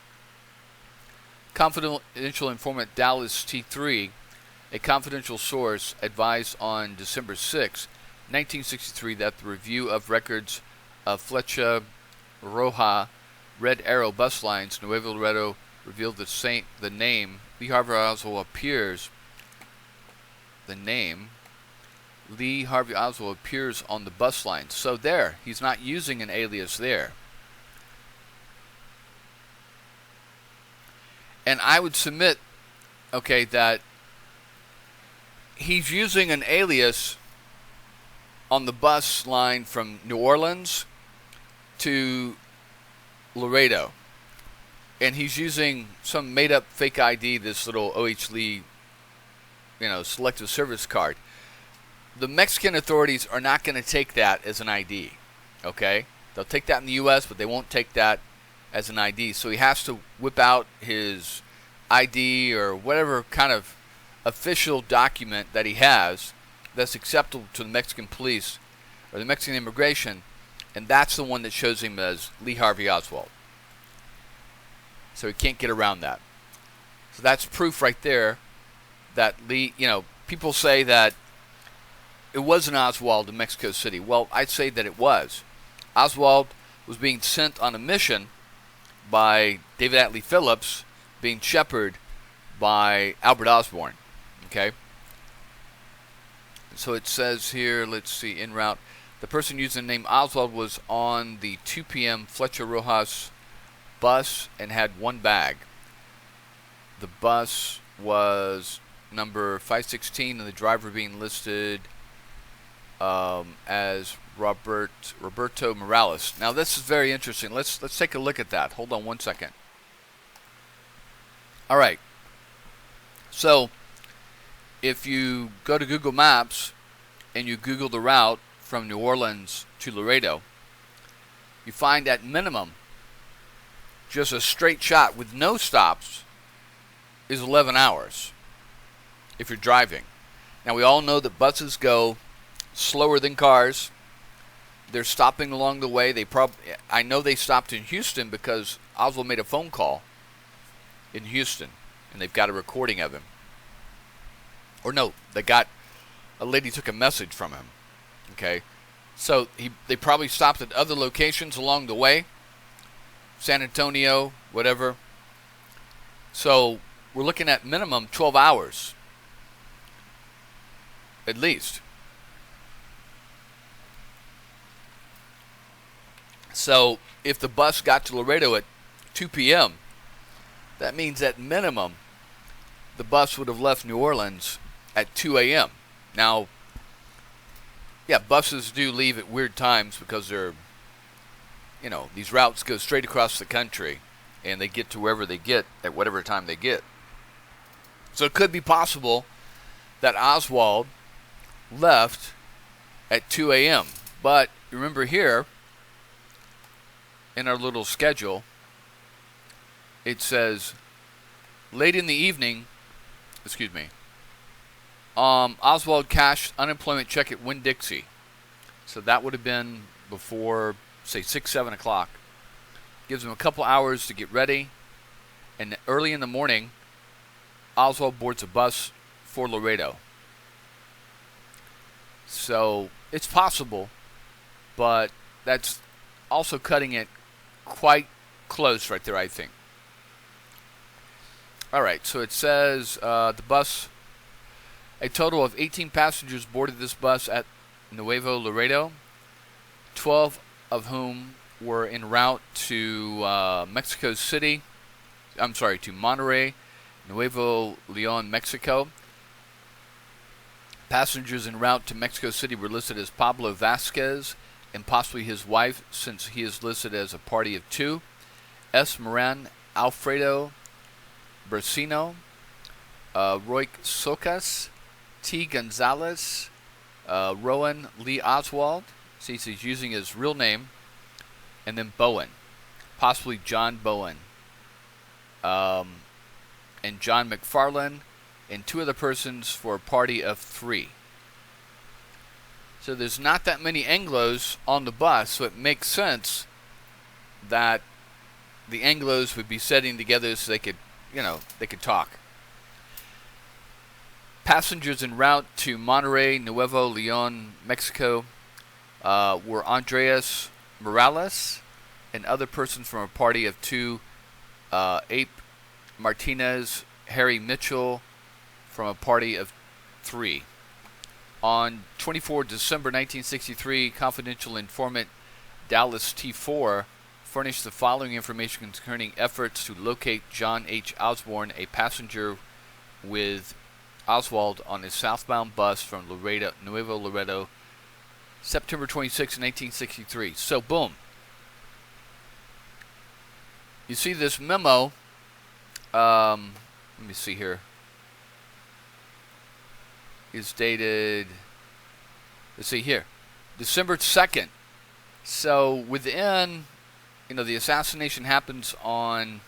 Confidential informant Dallas T3, a confidential source, advised on December 6, 1963, that the review of records of Flecha Roja Red Arrow bus lines, Nuevo Laredo, revealed the name Lee Harvey Oswald appears. The name Lee Harvey Oswald appears on the bus lines. So there, he's not using an alias there. And I would submit, okay, that he's using an alias on the bus line from New Orleans to Laredo. And he's using some made-up fake ID, this little O.H. Lee, selective service card. The Mexican authorities are not going to take that as an ID, okay? They'll take that in the U.S., but they won't take that as an ID. So he has to whip out his ID or whatever kind of official document that he has that's acceptable to the Mexican police or the Mexican immigration, and that's the one that shows him as Lee Harvey Oswald. So he can't get around that. So that's proof right there that Lee, people say that it wasn't Oswald in Mexico City. Well, I'd say that it was. Oswald was being sent on a mission by David Atlee Phillips, being shepherded by Albert Osborne. Okay? So it says here, let's see, en route. The person using the name Oswald was on the 2 p.m. Flecha Rojas bus and had one bag. The bus was number 516 and the driver being listed as Roberto Morales. Now this is very interesting. Let's take a look at that. Hold on one second. All right. So if you go to Google Maps and you Google the route from New Orleans to Laredo, you find at minimum just a straight shot with no stops is 11 hours if you're driving. Now we all know that buses go slower than cars. They're stopping along the way. I know they stopped in Houston because Oswald made a phone call in Houston, and they've got a recording of him. Or no, a lady took a message from him. Okay, so they probably stopped at other locations along the way, San Antonio, whatever. So we're looking at minimum 12 hours, at least. So if the bus got to Laredo at 2 p.m., that means at minimum the bus would have left New Orleans at 2 a.m. Now, yeah, buses do leave at weird times because they're, these routes go straight across the country and they get to wherever they get at whatever time they get. So it could be possible that Oswald left at 2 a.m. But remember here, in our little schedule, it says late in the evening, Oswald cashed unemployment check at Winn-Dixie. So that would have been before, say, 6, 7 o'clock. Gives him a couple hours to get ready. And early in the morning, Oswald boards a bus for Laredo. So it's possible, but that's also cutting it quite close right there, I think. All right, so it says the bus, a total of 18 passengers boarded this bus at Nuevo Laredo, 12 of whom were en route to to Monterrey, Nuevo Leon, Mexico. Passengers en route to Mexico City were listed as Pablo Vasquez and possibly his wife, since he is listed as a party of 2, S. Moran, Alfredo Bursino, Roy Socas, T. Gonzalez, Rowan Lee Oswald, see, he's using his real name, and then Bowen, possibly John Bowen, and John McFarland, and 2 other persons for a party of 3. So there's not that many Anglos on the bus, so it makes sense that the Anglos would be sitting together so they could talk. Passengers en route to Monterrey, Nuevo Leon, Mexico, were Andreas Morales and other persons from a party of 2, Ape Martinez, Harry Mitchell from a party of 3. On 24 December 1963, confidential informant Dallas T4 furnished the following information concerning efforts to locate John H. Osborne, a passenger with Oswald on his southbound bus from Nuevo Laredo, September 26, 1863. So, boom. You see this memo. Let me see here. Is dated, let's see here, December 2nd. So within, the assassination happens on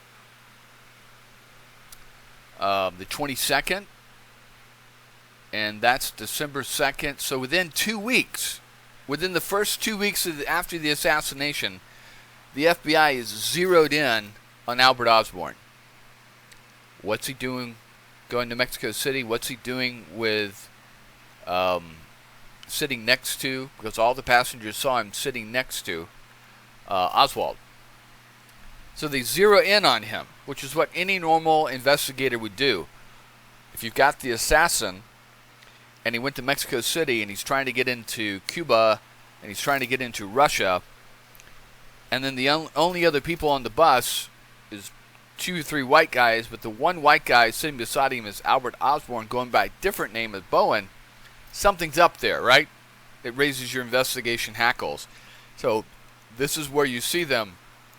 the 22nd, and that's December 2nd. So within 2 weeks, within the first 2 weeks after the assassination, the FBI is zeroed in on Albert Osborne. What's he doing going to Mexico City? What's he doing with sitting next to, because all the passengers saw him sitting next to Oswald. So they zero in on him, which is what any normal investigator would do. If you've got the assassin and he went to Mexico City and he's trying to get into Cuba and he's trying to get into Russia, and then the only other people on the bus is 2 or 3 white guys, but the one white guy sitting beside him is Albert Osborne, going by a different name as Bowen, something's up there, right? It raises your investigation hackles. So this is where you see them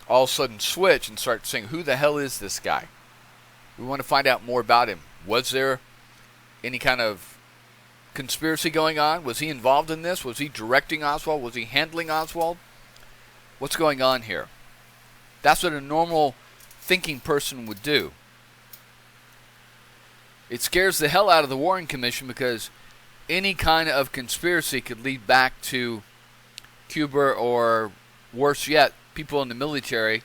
all of a sudden switch and start saying, who the hell is this guy? We want to find out more about him. Was there any kind of conspiracy going on? Was he involved in this? Was he directing Oswald? Was he handling Oswald? What's going on here? That's what a normal thinking person would do. It scares the hell out of the Warren Commission because any kind of conspiracy could lead back to Cuba, or worse yet, people in the military,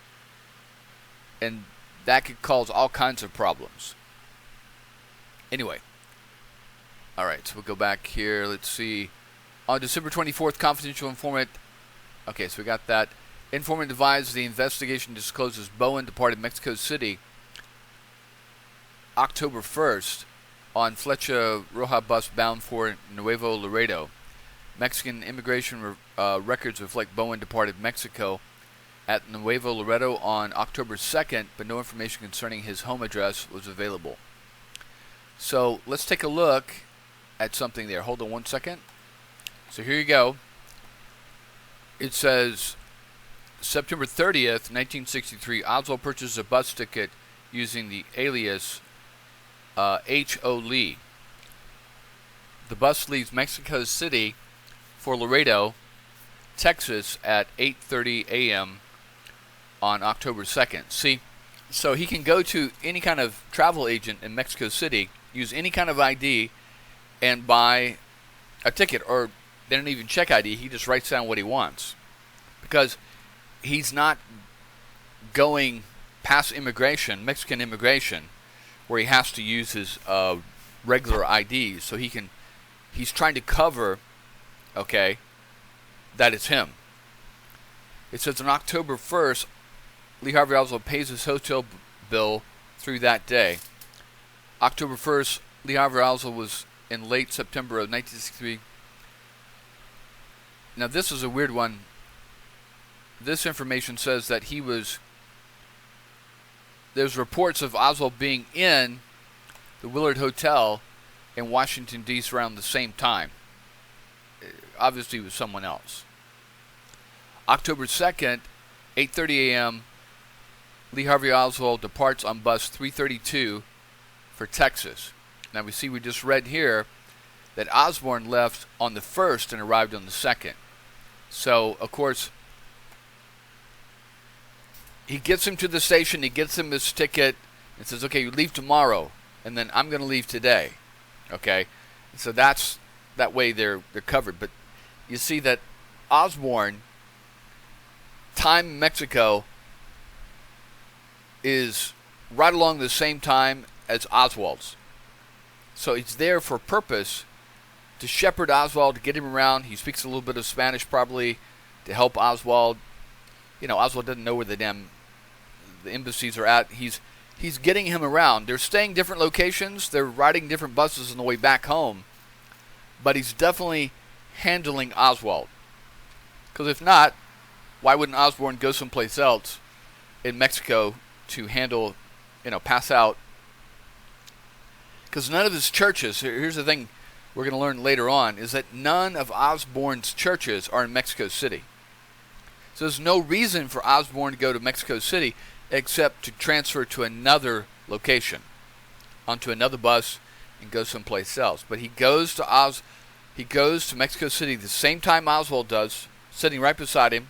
and that could cause all kinds of problems. Anyway, all right, so we'll go back here. Let's see. On December 24th, confidential informant. Okay, so we got that. Informant advised the investigation discloses Bowen departed Mexico City October 1st on Flecha Roja bus bound for Nuevo Laredo. Mexican immigration records reflect Bowen departed Mexico at Nuevo Laredo on October 2nd, but no information concerning his home address was available. So let's take a look at something there. Hold on one second. So here you go. It says September 30th, 1963, Oswald purchased a bus ticket using the alias H.O. Lee. The bus leaves Mexico City for Laredo, Texas at 8:30 a.m. on October 2nd. See, so he can go to any kind of travel agent in Mexico City, use any kind of ID, and buy a ticket. Or they don't even check ID. He just writes down what he wants. Because he's not going past immigration, Mexican immigration, where he has to use his regular IDs. So he's trying to cover, okay, that it's him. It says on October 1st, Lee Harvey Oswald pays his hotel bill through that day. October 1st, Lee Harvey Oswald was in late September of 1963. Now this is a weird one. This information says that there's reports of Oswald being in the Willard Hotel in Washington, D.C. around the same time. Obviously, it was someone else. October 2nd, 8:30 a.m., Lee Harvey Oswald departs on bus 332 for Texas. Now, we just read here that Osborne left on the 1st and arrived on the 2nd. So, of course, he gets him to the station, he gets him his ticket, and says, okay, you leave tomorrow, and then I'm going to leave today. Okay? So that way they're covered. But you see that Osborne, time in Mexico is right along the same time as Oswald's. So he's there for a purpose to shepherd Oswald, to get him around. He speaks a little bit of Spanish probably to help Oswald. Oswald doesn't know where the embassies are at. He's getting him around. They're staying different locations. They're riding different buses on the way back home. But he's definitely handling Oswald. Because if not, why wouldn't Osborne go someplace else in Mexico to handle, pass out? Because none of his churches, here's the thing we're going to learn later on, is that none of Osborne's churches are in Mexico City. So there's no reason for Osborne to go to Mexico City except to transfer to another location, onto another bus, and go someplace else. But he goes to Mexico City the same time Oswald does, sitting right beside him,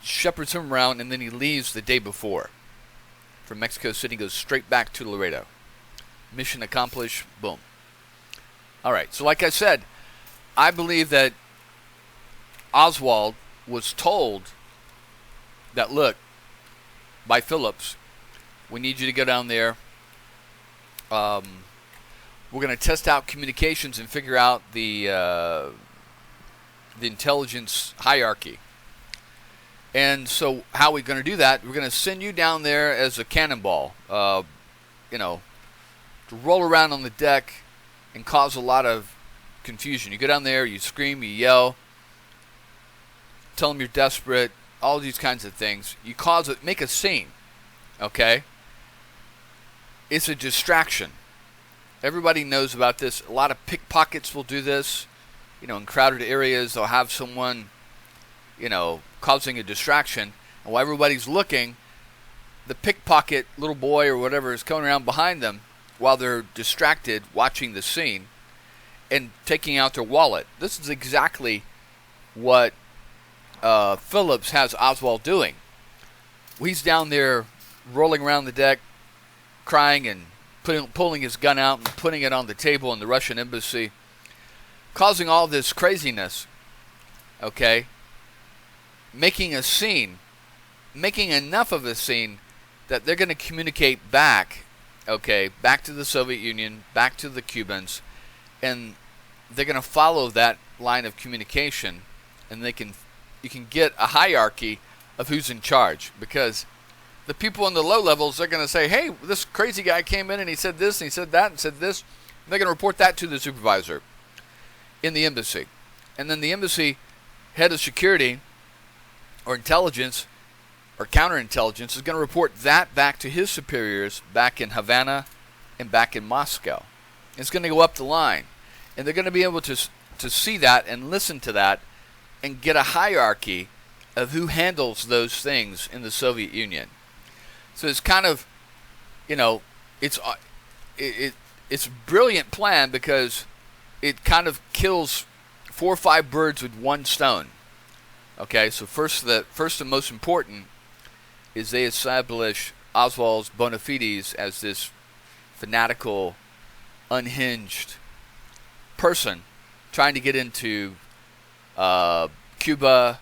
shepherds him around, and then he leaves the day before. From Mexico City, goes straight back to Laredo. Mission accomplished, boom. Alright, so like I said, I believe that Oswald was told that, look, by Phillips, we need you to go down there. We're going to test out communications and figure out the intelligence hierarchy. And so how are we going to do that? We're going to send you down there as a cannonball, to roll around on the deck and cause a lot of confusion. You go down there, you scream, you yell, tell them you're desperate, all these kinds of things. You make a scene, okay? It's a distraction. Everybody knows about this. A lot of pickpockets will do this. In crowded areas, they'll have someone, causing a distraction. And while everybody's looking, the pickpocket little boy or whatever is coming around behind them while they're distracted watching the scene and taking out their wallet. This is exactly what Phillips has Oswald doing. He's down there rolling around the deck, crying and pulling his gun out and putting it on the table in the Russian embassy, causing all this craziness, okay? Making a scene, making enough of a scene that they're going to communicate back, okay, back to the Soviet Union, back to the Cubans, and they're going to follow that line of communication, and you can get a hierarchy of who's in charge, because the people in the low levels, they're going to say, hey, this crazy guy came in and he said this and he said that and said this. And they're going to report that to the supervisor in the embassy. And then the embassy head of security or intelligence or counterintelligence is going to report that back to his superiors back in Havana and back in Moscow. It's going to go up the line. And they're going to be able to see that and listen to that and get a hierarchy of who handles those things in the Soviet Union. So it's kind of, it's a brilliant plan because it kind of kills 4 or 5 birds with one stone. Okay, so first and most important is they establish Oswald's bona fides as this fanatical, unhinged person trying to get into Cuba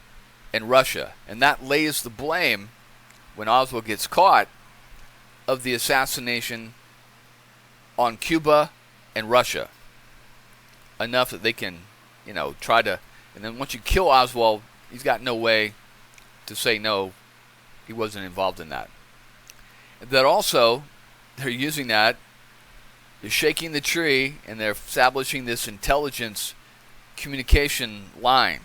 and Russia. And that lays the blame, when Oswald gets caught, of the assassination on Cuba and Russia. Enough that they can, try to... And then once you kill Oswald, he's got no way to say no, he wasn't involved in that. That also, they're using that, they're shaking the tree, and they're establishing this intelligence communication line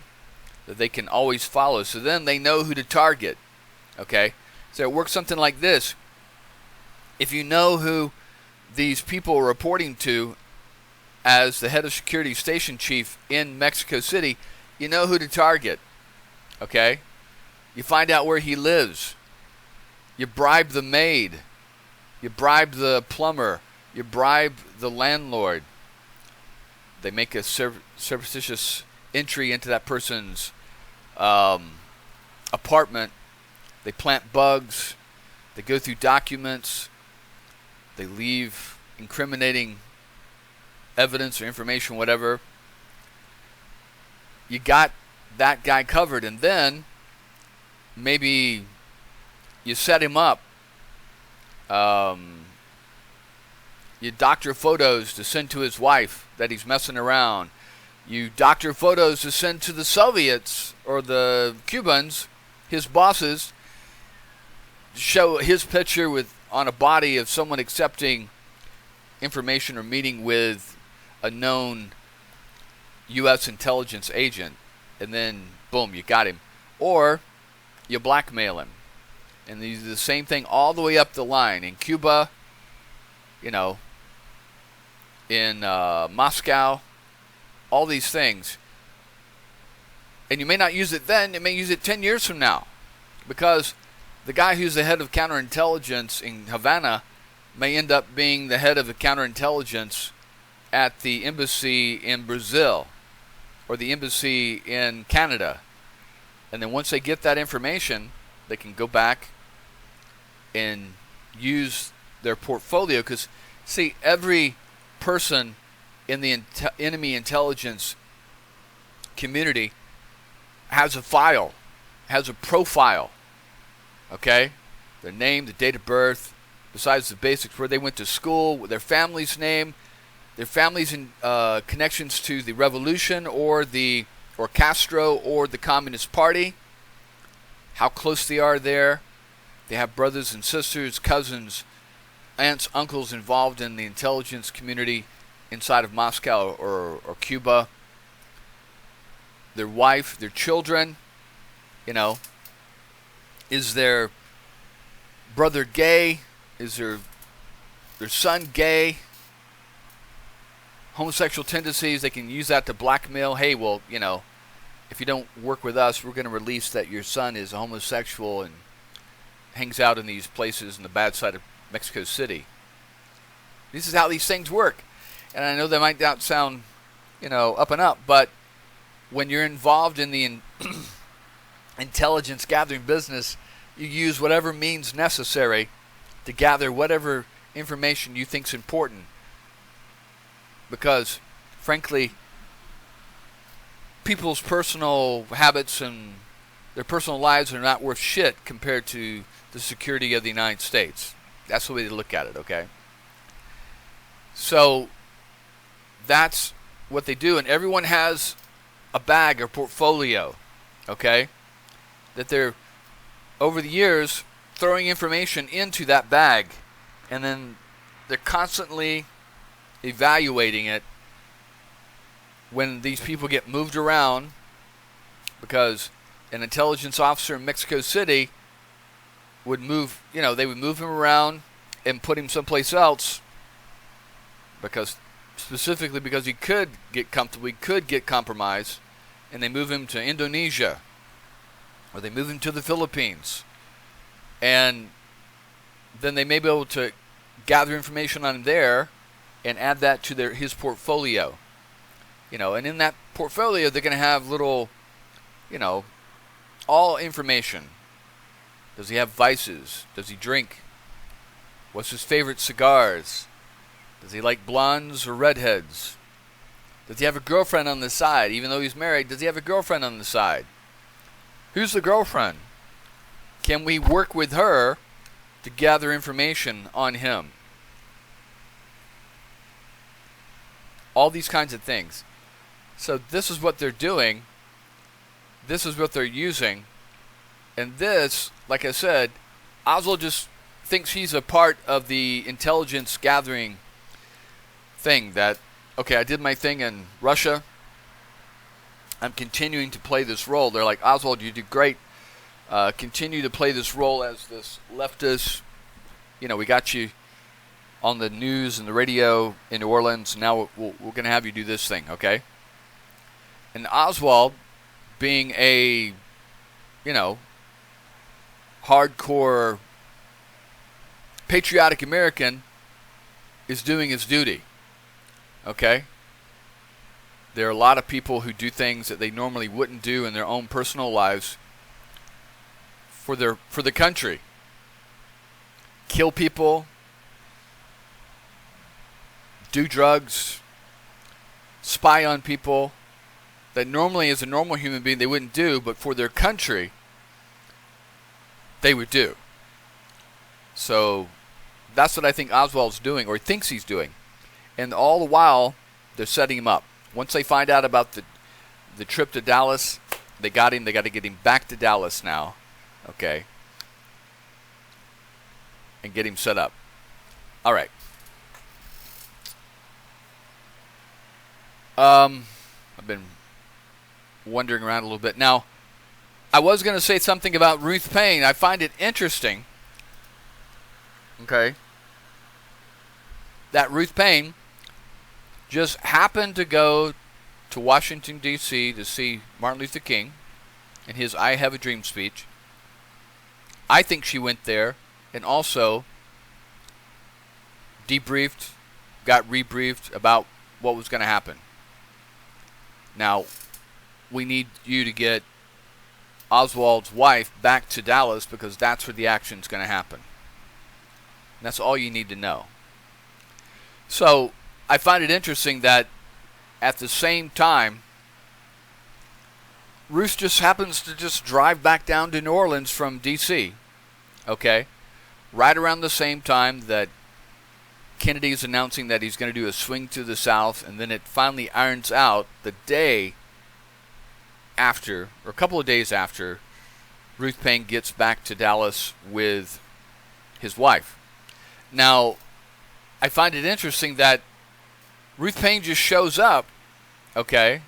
that they can always follow. So then they know who to target. Okay? So it works something like this. If you know who these people are reporting to as the head of security station chief in Mexico City, you know who to target. Okay? You find out where he lives. You bribe the maid. You bribe the plumber. You bribe the landlord. They make a surreptitious entry into that person's apartment. They plant bugs. They go through documents. They leave incriminating evidence or information, whatever. You got that guy covered, and then maybe you set him up. You doctor photos to send to his wife that he's messing around. You doctor photos to send to the Soviets or the Cubans, his bosses, show his picture on a body of someone accepting information or meeting with a known U.S. intelligence agent, and then boom, you got him. Or you blackmail him, and you do the same thing all the way up the line. In Cuba, you know, in Moscow, all these things. And you may not use it then, you may use it 10 years from now. Because the guy who's the head of counterintelligence in Havana may end up being the head of the counterintelligence at the embassy in Brazil or the embassy in Canada. And then once they get that information, they can go back and use their portfolio. Because, see, every person in the enemy intelligence community has a file, has a profile, okay? Their name, the date of birth, besides the basics, where they went to school, their family's name, their family's connections to the revolution or Castro or the Communist Party, how close they are there. They have brothers and sisters, cousins, aunts, uncles involved in the intelligence community inside of Moscow or Cuba. Their wife, their children, is their brother gay? Is their son gay? Homosexual tendencies, they can use that to blackmail. Hey, well, if you don't work with us, we're going to release that your son is a homosexual and hangs out in these places in the bad side of Mexico City. This is how these things work. And I know they might not sound, up and up, but when you're involved in the intelligence gathering business, you use whatever means necessary to gather whatever information you think is important. Because, frankly, people's personal habits and their personal lives are not worth shit compared to the security of the United States. That's the way to look at it, okay? So, that's what they do. And everyone has a bag or portfolio, okay? That they're, over the years, throwing information into that bag. And then they're constantly evaluating it when these people get moved around, because an intelligence officer in Mexico City would move, they would move him around and put him someplace else specifically because he could get comfortable, he could get compromised, and they move him to Indonesia or they move him to the Philippines, and then they may be able to gather information on him there and add that to his portfolio. And in that portfolio, they're going to have little, all information. Does he have vices? Does he drink? What's his favorite cigars? Does he like blondes or redheads? Does he have a girlfriend on the side? Even though he's married, does he have a girlfriend on the side? Who's the girlfriend? Can we work with her to gather information on him? All these kinds of things. So this is what they're doing. This is what they're using. And this, like I said, Oswald just thinks he's a part of the intelligence gathering thing. That, okay, I did my thing in Russia. I'm continuing to play this role. They're like, Oswald, you did great. Continue to play this role as this leftist. We got you on the news and the radio in New Orleans. Now we're going to have you do this thing, okay? And Oswald, being a, hardcore patriotic American, is doing his duty, okay? There are a lot of people who do things that they normally wouldn't do in their own personal lives for the country. Kill people, do drugs, spy on people that normally as a normal human being they wouldn't do, but for their country they would do. So that's what I think Oswald's doing, or he thinks he's doing. And all the while they're setting him up. Once they find out about the trip to Dallas, they got him. They got to get him back to Dallas now, okay, and get him set up. All right. I've been wandering around a little bit. Now, I was going to say something about Ruth Paine. I find it interesting, okay, that Ruth Paine just happened to go to Washington, D.C. to see Martin Luther King in his I Have a Dream speech. I think she went there and also debriefed, got rebriefed about what was going to happen. Now, we need you to get Oswald's wife back to Dallas because that's where the action's going to happen. And that's all you need to know. So, I find it interesting that at the same time, Ruth just happens to just drive back down to New Orleans from D.C., okay? Right around the same time that Kennedy's announcing that he's going to do a swing to the south, and then it finally irons out the day after, or a couple of days after, Ruth Paine gets back to Dallas with his wife. Now, I find it interesting that Ruth Paine just shows up, okay,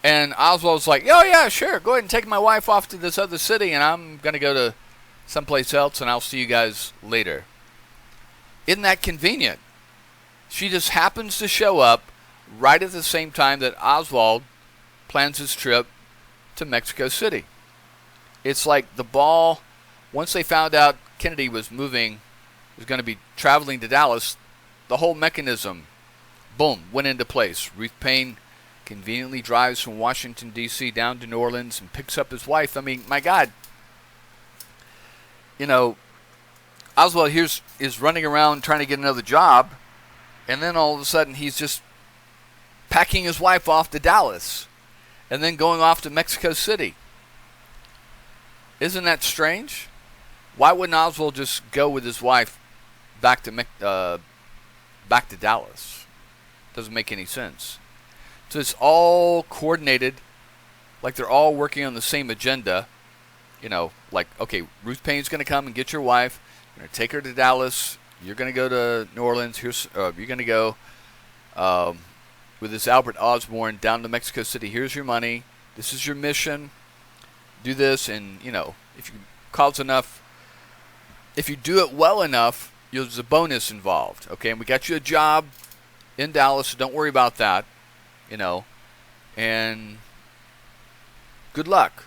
and Oswald's like, oh yeah, sure, go ahead and take my wife off to this other city, and I'm going to go to someplace else, and I'll see you guys later. Isn't that convenient? She just happens to show up right at the same time that Oswald plans his trip to Mexico City. It's like the ball, once they found out Kennedy was moving, was going to be traveling to Dallas, the whole mechanism, boom, went into place. Ruth Paine conveniently drives from Washington, D.C. down to New Orleans and picks up his wife. I mean, my God. You know, Oswald here is running around trying to get another job, and then all of a sudden he's just packing his wife off to Dallas and then going off to Mexico City. Isn't that strange? Why wouldn't Oswald just go with his wife back to Dallas? Doesn't make any sense. So it's all coordinated, like they're all working on the same agenda. You know, like, okay, Ruth Paine's going to come and get your wife. You're going to take her to Dallas. You're going to go to New Orleans. You're going to go with this Albert Osborne down to Mexico City. Here's your money. This is your mission. Do this, and, you know, if you cause enough, if you do it well enough, there's a bonus involved. Okay, and we got you a job in Dallas, so don't worry about that, you know, and good luck.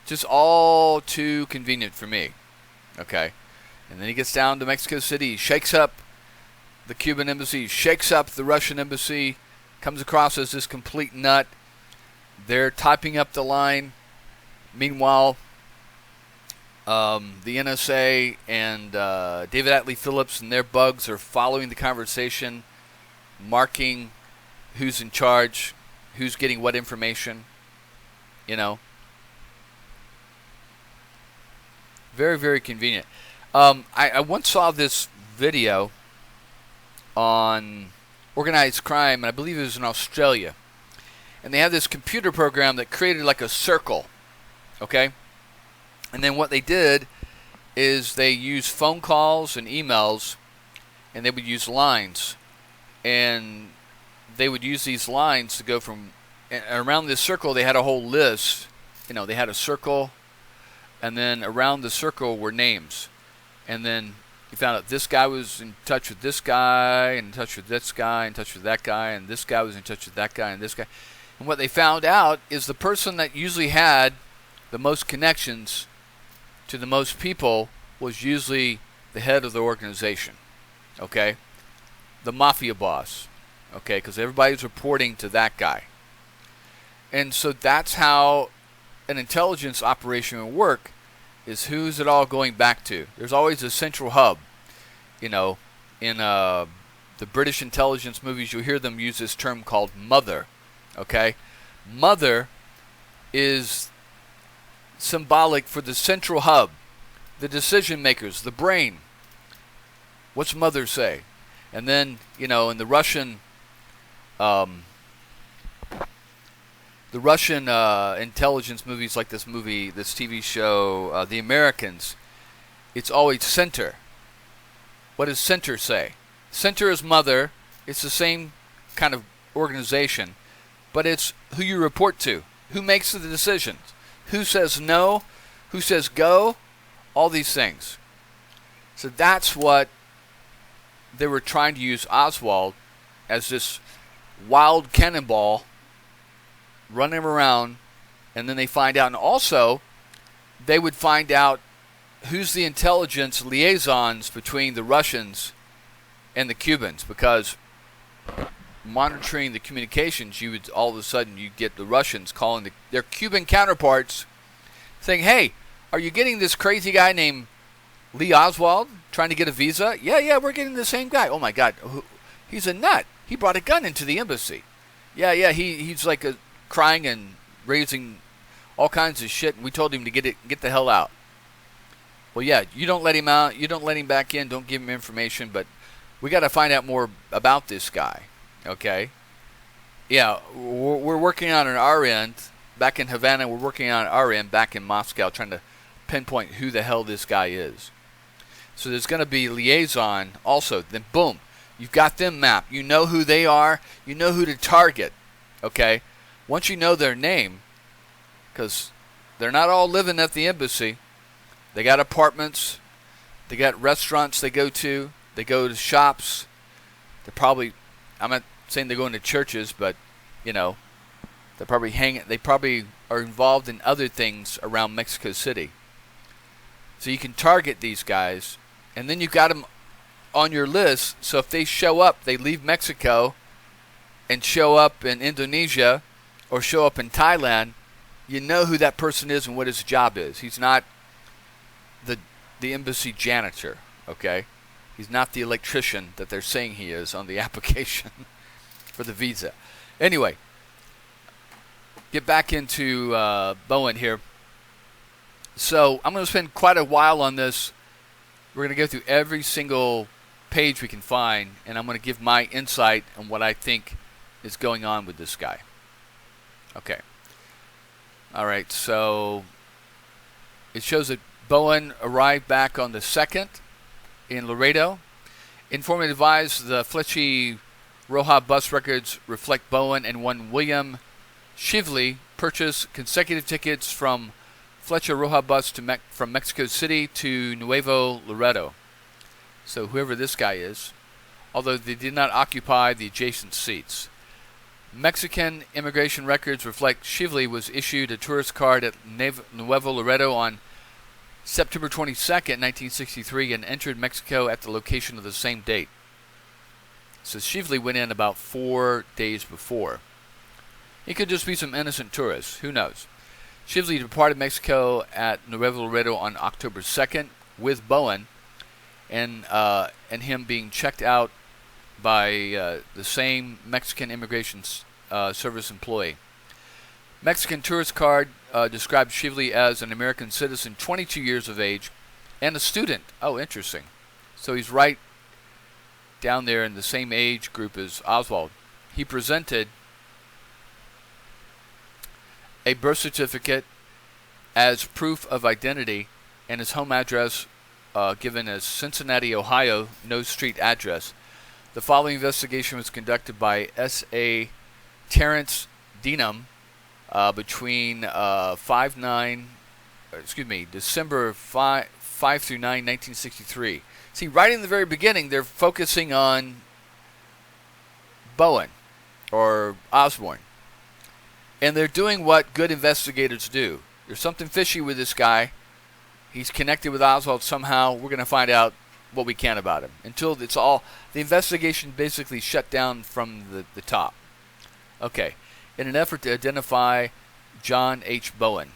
Just all too convenient for me, okay? And then he gets down to Mexico City, he shakes up the Cuban embassy, shakes up the Russian embassy, comes across as this complete nut. They're typing up the line. Meanwhile, the NSA and David Atlee Phillips and their bugs are following the conversation, marking who's in charge, who's getting what information, you know. Very, very convenient. I once saw this video on organized crime, and I believe it was in Australia. And they have this computer program that created like a circle, okay? And then what they did is they used phone calls and emails, and they would use lines. And they would use these lines to go from, and around this circle they had a whole list. You know, they had a circle, and then around the circle were names. And then you found out this guy was in touch with this guy, and in touch with this guy, in touch with that guy, and this guy was in touch with that guy, and this guy. And what they found out is the person that usually had the most connections to the most people was usually the head of the organization, okay? The mafia boss, okay? Because everybody's reporting to that guy. And so that's how an intelligence operation will work, is who's it all going back to. There's always a central hub. You know, in the British intelligence movies, you'll hear them use this term called mother, okay? Mother is symbolic for the central hub, the decision makers, the brain. What's mother say? And then, you know, in the Russian intelligence movies, like this movie, this TV show, The Americans, it's always center. What does center say? Center is mother. It's the same kind of organization, but it's who you report to, who makes the decisions, who says no, who says go, all these things. So that's what they were trying to use Oswald as this wild cannonball running around, and then they find out. And also, they would find out who's the intelligence liaisons between the Russians and the Cubans, because monitoring the communications, you would all of a sudden you get the Russians calling their Cuban counterparts saying, hey, are you getting this crazy guy named Lee Oswald trying to get a visa? Yeah, we're getting the same guy. Oh my God, he's a nut. He brought a gun into the embassy. Yeah, he's like crying and raising all kinds of shit, and we told him to get the hell out. Well, yeah, you don't let him out, you don't let him back in, don't give him information, but we got to find out more about this guy, okay? Yeah, we're working on our end. Back in Havana, we're working on our end back in Moscow, trying to pinpoint who the hell this guy is. So there's going to be liaison also. Then boom, you've got them mapped. You know who they are. You know who to target, okay? Once you know their name, because they're not all living at the embassy. They got apartments. They got restaurants they go to. They go to shops. They're probably, I'm not saying they're going to churches, but, you know, they probably are involved in other things around Mexico City. So you can target these guys, and then you've got them on your list. So if they show up, they leave Mexico and show up in Indonesia or show up in Thailand, you know who that person is and what his job is. He's not the embassy janitor, okay? He's not the electrician that they're saying he is on the application for the visa. Anyway, get back into Bowen here. So I'm going to spend quite a while on this. We're going to go through every single page we can find, and I'm going to give my insight on what I think is going on with this guy. Okay. All right, so it shows that Bowen arrived back on the 2nd in Laredo. Informant advised the Fletchy Roja bus records reflect Bowen and one William Shively purchased consecutive tickets from Fletcher Roja bus from Mexico City to Nuevo Laredo. So whoever this guy is, although they did not occupy the adjacent seats. Mexican immigration records reflect Shively was issued a tourist card at Nuevo Laredo on September 22nd, 1963, and entered Mexico at the location of the same date. So Shively went in about 4 days before. He could just be some innocent tourist. Who knows? Shively departed Mexico at Nuevo Laredo on October 2nd with Bowen, and him being checked out by the same Mexican immigration service employee. Mexican tourist card described Shively as an American citizen, 22 years of age, and a student. Oh, interesting. So he's right down there in the same age group as Oswald. He presented a birth certificate as proof of identity and his home address given as Cincinnati, Ohio, no street address. The following investigation was conducted by S.A. Terrence Denham between December 5 through 9, 1963. See, right in the very beginning, they're focusing on Bowen or Osborne. And they're doing what good investigators do. There's something fishy with this guy. He's connected with Oswald somehow. We're going to find out what we can about him. Until it's all, the investigation basically shut down from the top. Okay. In an effort to identify John H. Bowen.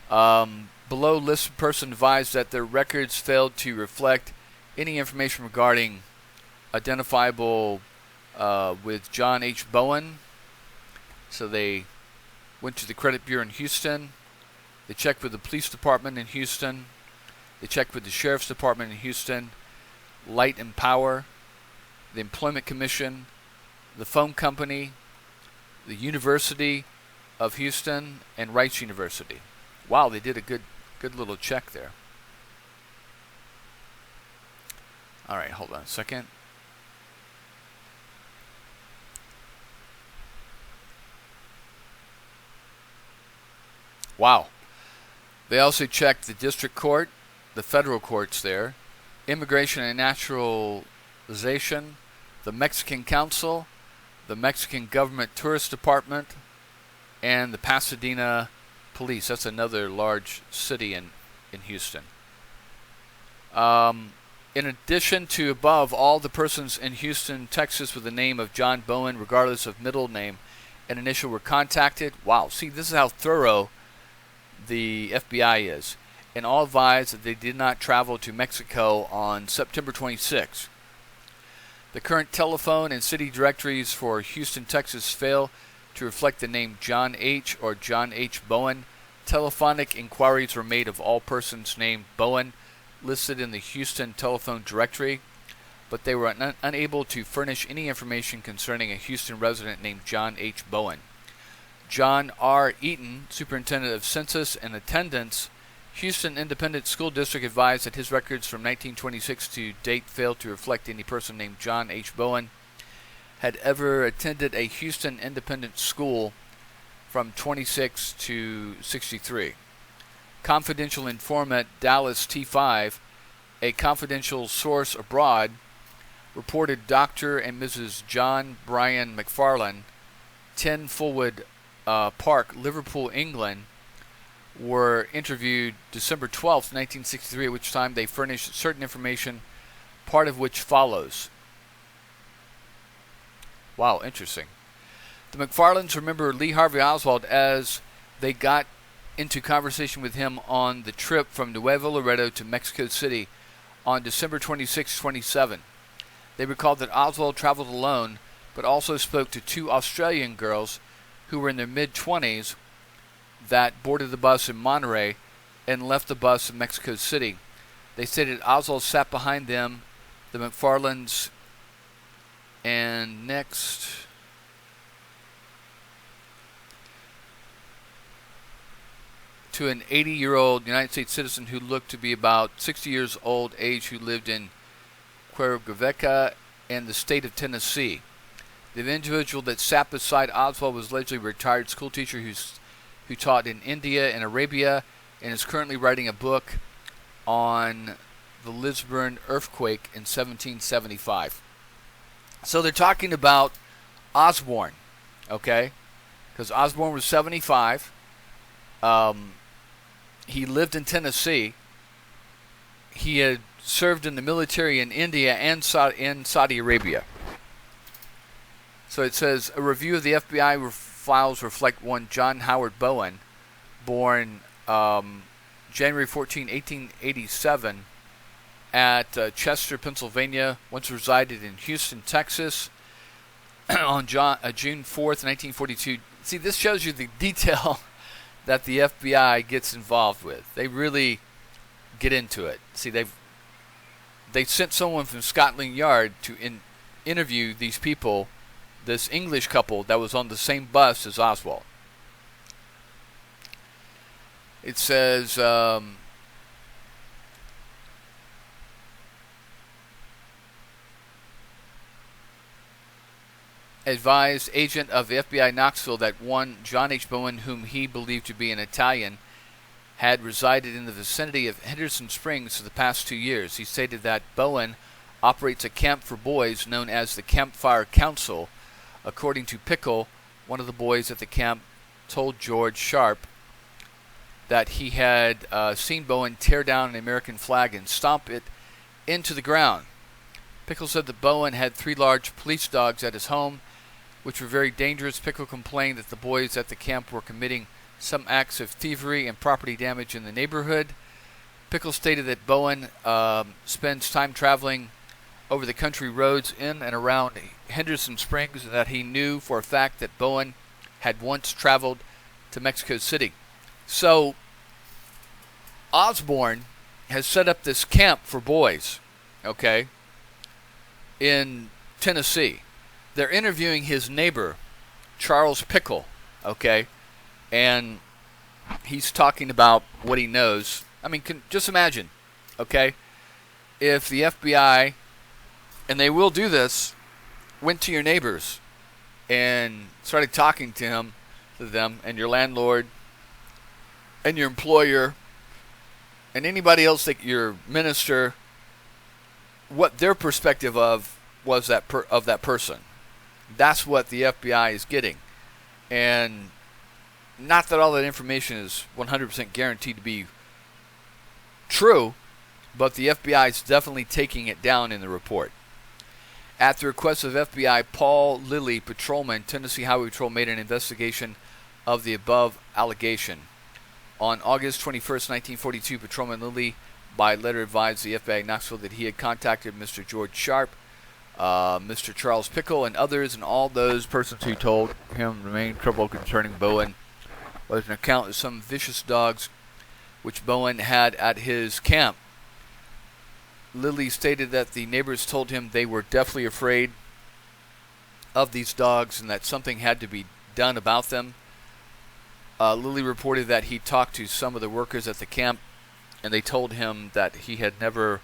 Below listed person advised that their records failed to reflect any information regarding identifiable with John H. Bowen. So they went to the credit bureau in Houston. They checked with the police department in Houston. They checked with the sheriff's department in Houston, Light and Power, the Employment Commission, the phone company, the University of Houston, and Rice University. Wow, they did a good little check there. All right, hold on a second. Wow. They also checked the district court, the federal courts there, Immigration and Naturalization, the Mexican Council, the Mexican Government Tourist Department, and the Pasadena Police. That's another large city in Houston. In addition to above, all the persons in Houston, Texas with the name of John Bowen, regardless of middle name and initial, were contacted. Wow, see, this is how thorough the FBI is. And all advised that they did not travel to Mexico on September 26. The current telephone and city directories for Houston, Texas fail to reflect the name John H. or John H. Bowen. Telephonic inquiries were made of all persons named Bowen listed in the Houston telephone directory, but they were unable to furnish any information concerning a Houston resident named John H. Bowen. John R. Eaton, Superintendent of Census and Attendance, Houston Independent School District, advised that his records from 1926 to date failed to reflect any person named John H. Bowen had ever attended a Houston Independent School from 26 to 63. Confidential informant Dallas T5, a confidential source abroad, reported Dr. and Mrs. John Brian McFarland, 10 Fullwood Park, Liverpool, England, were interviewed December 12, 1963, at which time they furnished certain information, part of which follows. Wow, interesting. The McFarlands remember Lee Harvey Oswald as they got into conversation with him on the trip from Nuevo Laredo to Mexico City on December 26, 27. They recalled that Oswald traveled alone, but also spoke to two Australian girls who were in their mid-20s that boarded the bus in Monterey and left the bus in Mexico City. They stated Oswald sat behind them, the McFarlands, and next to an 80-year-old United States citizen who looked to be about 60 years old age, who lived in Cuernavaca and the state of Tennessee. The individual that sat beside Oswald was allegedly a retired school teacher who taught in India and Arabia and is currently writing a book on the Lisburn earthquake in 1775. So they're talking about Osborne, okay? Because Osborne was 75. He lived in Tennessee. He had served in the military in India and Saudi Arabia. So it says, a review of the FBI files reflect one John Howard Bowen, born January 14, 1887, at Chester, Pennsylvania, once resided in Houston, Texas, on June 4th, 1942. See, this shows you the detail that the FBI gets involved with. They really get into it. See, they sent someone from Scotland Yard to interview these people, this English couple that was on the same bus as Oswald. It says, advised agent of the FBI Knoxville that one John H. Bowen, whom he believed to be an Italian, had resided in the vicinity of Henderson Springs for the past 2 years. He stated that Bowen operates a camp for boys known as the Campfire Council. According to Pickle, one of the boys at the camp told George Sharp that he had seen Bowen tear down an American flag and stomp it into the ground. Pickle said that Bowen had 3 large police dogs at his home, which were very dangerous. Pickle complained that the boys at the camp were committing some acts of thievery and property damage in the neighborhood. Pickle stated that Bowen spends time traveling over the country roads in and around Henderson Springs, and that he knew for a fact that Bowen had once traveled to Mexico City. So Osborne has set up this camp for boys, okay, in Tennessee. They're interviewing his neighbor, Charles Pickle, okay, and he's talking about what he knows. I mean, just imagine, okay, if the FBI, and they will do this, went to your neighbors and started talking to them, and your landlord, and your employer, and anybody else that your minister, what their perspective of was of that person. That's what the FBI is getting. And not that all that information is 100% guaranteed to be true, but the FBI is definitely taking it down in the report. At the request of FBI, Paul Lilly, patrolman, Tennessee Highway Patrol, made an investigation of the above allegation. On August 21st, 1942, Patrolman Lilly, by letter, advised the FBI in Knoxville that he had contacted Mr. George Sharp, Mr. Charles Pickle, and others, and all those persons who told him the main trouble concerning Bowen was an account of some vicious dogs which Bowen had at his camp. Lilly stated that the neighbors told him they were deathly afraid of these dogs and that something had to be done about them. Lilly reported that he talked to some of the workers at the camp, and they told him that he had never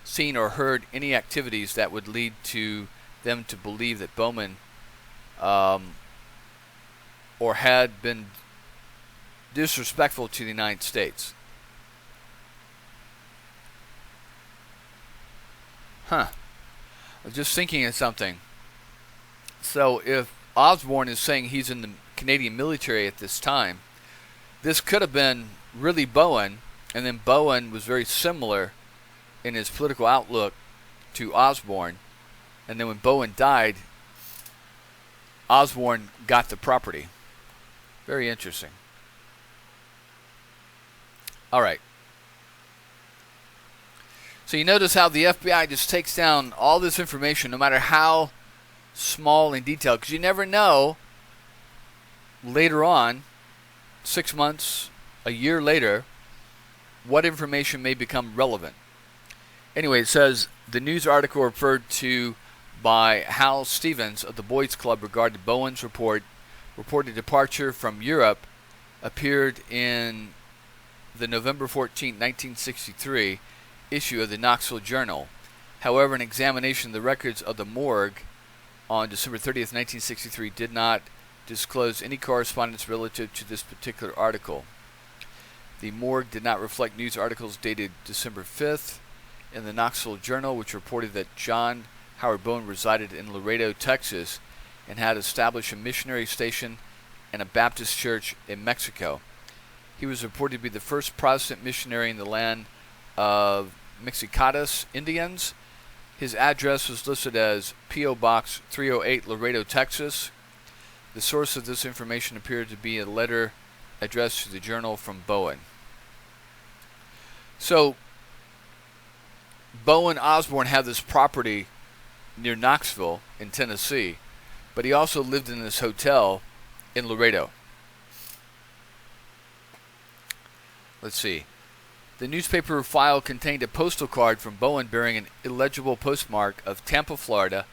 seen or heard any activities that would lead to them to believe that Bowman or had been disrespectful to the United States. I was just thinking of something. So if Osborne is saying he's in the Canadian military at this time, this could have been really Bowen, and then Bowen was very similar in his political outlook to Osborne, and then when Bowen died, Osborne got the property. Very interesting. All right. So you notice how the FBI just takes down all this information, no matter how small and detailed, because you never know later on, 6 months, a year later, what information may become relevant. Anyway, it says the news article referred to by Hal Stevens of the Boys Club regarding Bowen's reported departure from Europe appeared in the November 14, 1963 issue of the Knoxville Journal. However, an examination of the records of the morgue on December 30th, 1963 did not disclose any correspondence relative to this particular article. The morgue did not reflect news articles dated December 5th in the Knoxville Journal, which reported that John Howard Bowen resided in Laredo, Texas, and had established a missionary station and a Baptist church in Mexico. He was reported to be the first Protestant missionary in the land of Mexicatas Indians. His address was listed as P.O. Box 308, Laredo, Texas. The source of this information appeared to be a letter addressed to the journal from Bowen. So, Bowen Osborne had this property near Knoxville in Tennessee, but he also lived in this hotel in Laredo. Let's see. The newspaper file contained a postal card from Bowen bearing an illegible postmark of Tampa, Florida,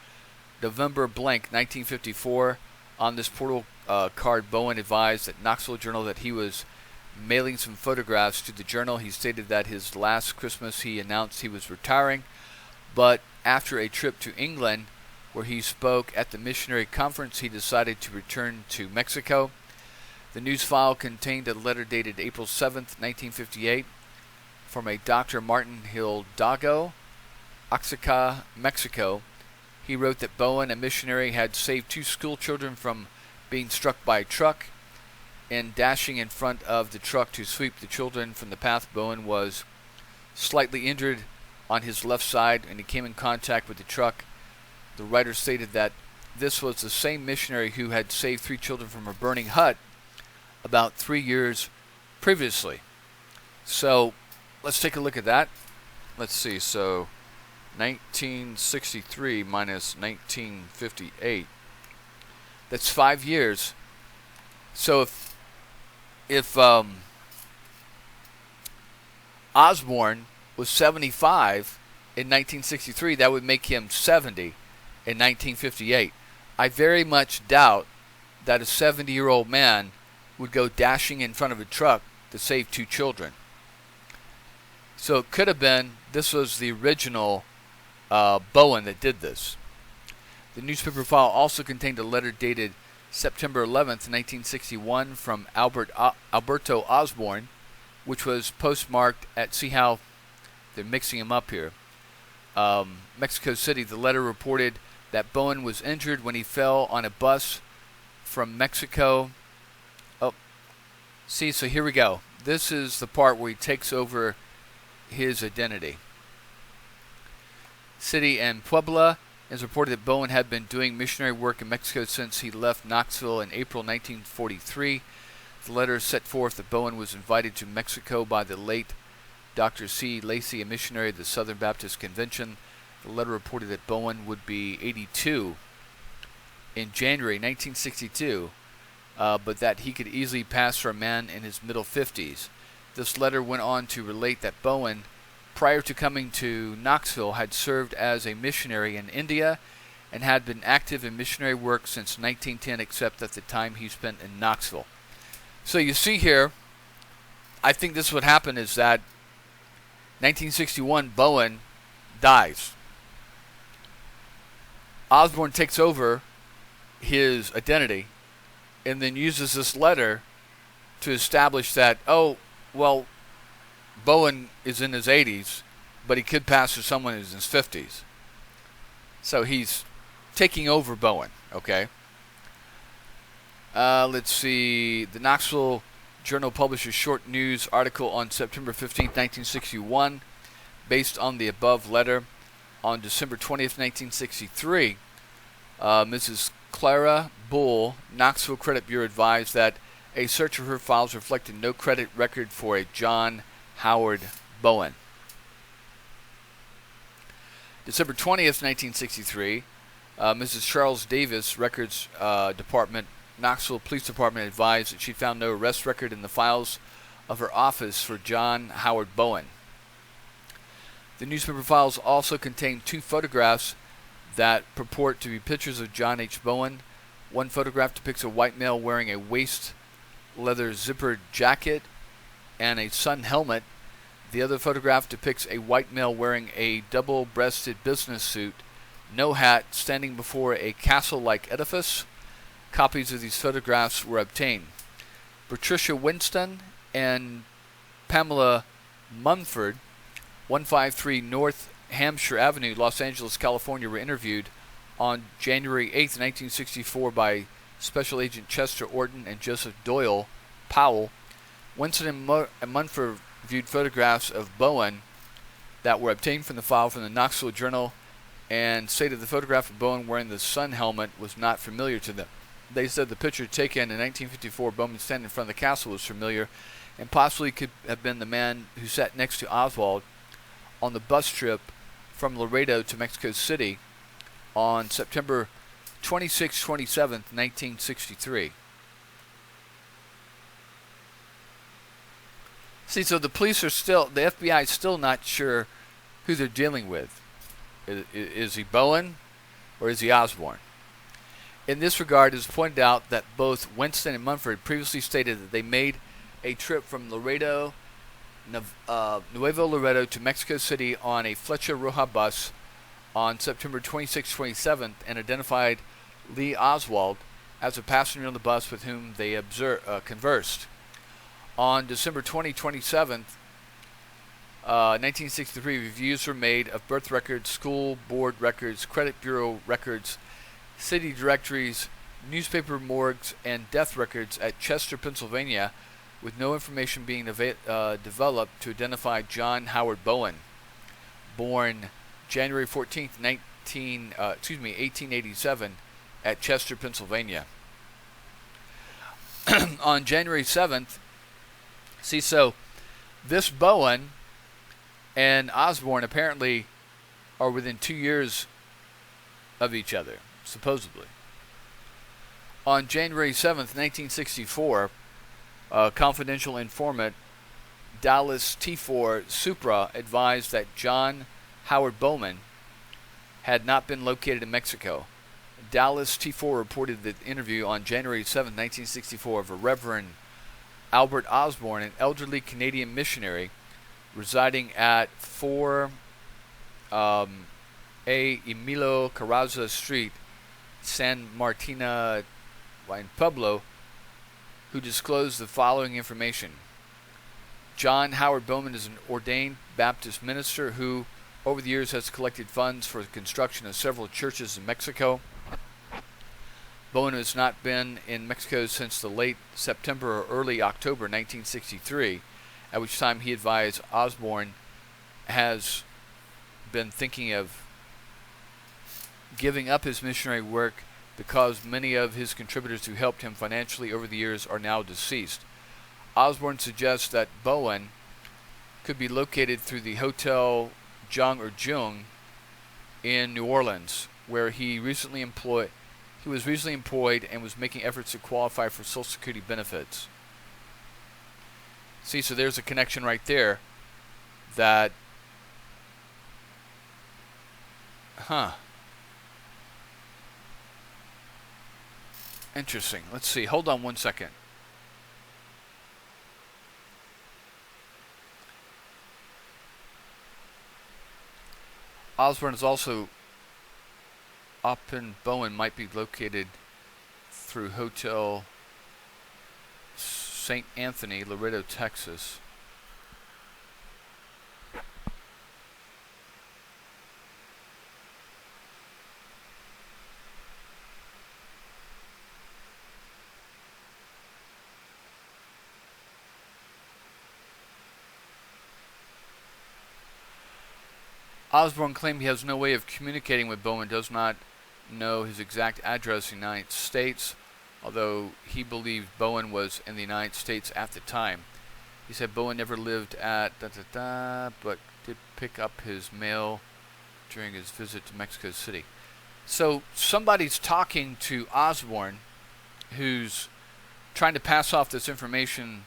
November blank 1954. On this portal card, Bowen advised that Knoxville Journal that he was mailing some photographs to the journal. He stated that his last Christmas he announced he was retiring, but after a trip to England where he spoke at the missionary conference, he decided to return to Mexico. The news file contained a letter dated April 7th, 1958, from a Dr. Martin Hidalgo, Oaxaca, Mexico. He wrote that Bowen, a missionary, had saved 2 school children from being struck by a truck. In dashing in front of the truck to sweep the children from the path, Bowen was slightly injured on his left side and he came in contact with the truck. The writer stated that this was the same missionary who had saved 3 children from a burning hut about 3 years previously. So let's take a look at that. Let's see. So 1963 minus 1958. That's 5 years. So if Osborne was 75 in 1963, that would make him 70 in 1958. I very much doubt that a 70-year-old man would go dashing in front of a truck to save 2 children. So it could have been this was the original Bowen that did this. The newspaper file also contained a letter dated September 11th, 1961 from Alberto Osborne, which was postmarked at, see how they're mixing them up here, Mexico City. The letter reported that Bowen was injured when he fell on a bus from Mexico. Oh, see, so here we go. This is the part where he takes over his identity. City and Puebla. It's reported that Bowen had been doing missionary work in Mexico since he left Knoxville in April 1943. The letter set forth that Bowen was invited to Mexico by the late Dr. C. Lacey, a missionary of the Southern Baptist Convention. The letter reported that Bowen would be 82 in January 1962, but that he could easily pass for a man in his middle 50s. This letter went on to relate that Bowen, prior to coming to Knoxville, had served as a missionary in India and had been active in missionary work since 1910, except at the time he spent in Knoxville. So you see here, I think this would happen is that 1961, Bowen dies. Osborne takes over his identity and then uses this letter to establish that, oh, well, Bowen is in his 80s, but he could pass for someone who's in his 50s. So he's taking over Bowen, okay? Let's see. The Knoxville Journal published a short news article on September 15, 1961, based on the above letter. On December 20th, 1963, Mrs. Clara Bull, Knoxville Credit Bureau, advised that a search of her files reflected no credit record for a John Howard Bowen. December 20th, 1963, Mrs. Charles Davis, Records Department, Knoxville Police Department, advised that she found no arrest record in the files of her office for John Howard Bowen. The newspaper files also contain 2 photographs that purport to be pictures of John H. Bowen. One photograph depicts a white male wearing a waist leather zippered jacket and a sun helmet. The other photograph depicts a white male wearing a double-breasted business suit, no hat, standing before a castle-like edifice. Copies of these photographs were obtained. Patricia Winston and Pamela Munford, 153 North Hampshire Avenue, Los Angeles, California, were interviewed on January 8, 1964 by Special Agent Chester Orton and Joseph Doyle Powell. Winston and Munford viewed photographs of Bowen that were obtained from the file from the Knoxville Journal and stated the photograph of Bowen wearing the sun helmet was not familiar to them. They said the picture taken in 1954, Bowman standing in front of the castle, was familiar and possibly could have been the man who sat next to Oswald on the bus trip from Laredo to Mexico City on September 26-27, 1963. See, so the police are still, the FBI is still not sure who they're dealing with. Is he Bowen or is he Osborne? In this regard, it is pointed out that both Winston and Munford previously stated that they made a trip from Laredo, Nuevo Laredo to Mexico City on a Flecha Roja bus on September 26-27 and identified Lee Oswald as a passenger on the bus with whom they conversed. On December 27, 1963, reviews were made of birth records, school board records, credit bureau records, city directories, newspaper morgues, and death records at Chester, Pennsylvania, with no information being developed to identify John Howard Bowen, born January 14, 1887, at Chester, Pennsylvania. On January 7th, see, so this Bowen and Osborne apparently are within 2 years of each other, supposedly. On January 7th, 1964, a confidential informant, Dallas T4 Supra, advised that John Howard Bowman had not been located in Mexico. Dallas T4 reported the interview on January 7, 1964 of a Reverend Albert Osborne, an elderly Canadian missionary residing at 4 A. Emilio Carranza Street, San Martina, in Pueblo, who disclosed the following information. John Howard Bowman is an ordained Baptist minister who, over the years, has collected funds for the construction of several churches in Mexico. Bowman has not been in Mexico since the late September or early October 1963, at which time he advised Osborne has been thinking of giving up his missionary work because many of his contributors who helped him financially over the years are now deceased. Osborne suggests that Bowen could be located through the Hotel Jung or Jung in New Orleans, where he was recently employed and was making efforts to qualify for Social Security benefits. See, so there's a connection right there that, interesting. Let's see. Hold on one second. Osborne is also up in Bowen might be located through Hotel St. Anthony, Laredo, Texas. Osborne claimed he has no way of communicating with Bowen, does not know his exact address in the United States, although he believed Bowen was in the United States at the time. He said Bowen never lived at but did pick up his mail during his visit to Mexico City. So somebody's talking to Osborne who's trying to pass off this information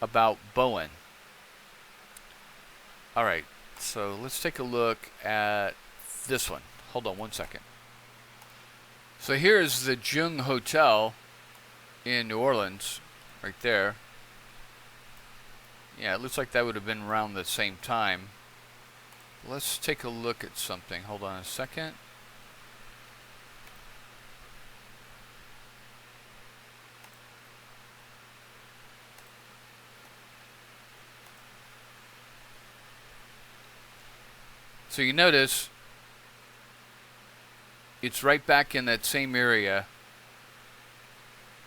about Bowen. All right. So let's take a look at this one. Hold on one second. So here's the Jung Hotel in New Orleans, right there. Yeah, it looks like that would have been around the same time. Let's take a look at something. Hold on a second. So you notice it's right back in that same area.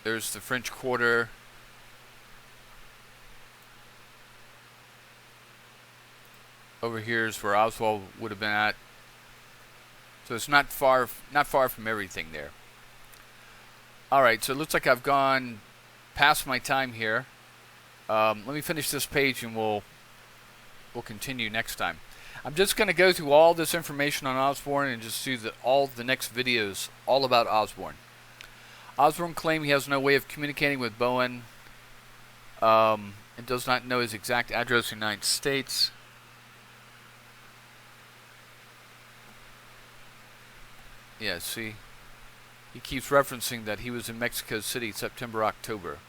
There's the French Quarter. Over here is where Oswald would have been at. So it's not far from everything there. All right, so it looks like I've gone past my time here. Let me finish this page and we'll continue next time. I'm just going to go through all this information on Osborne and just do all the next videos all about Osborne. Osborne claimed he has no way of communicating with Bowen and does not know his exact address in the United States. Yeah, see, he keeps referencing that he was in Mexico City September, October.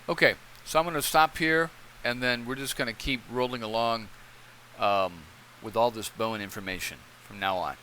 Okay, so I'm going to stop here, and then we're just going to keep rolling along with all this Bowen information from now on.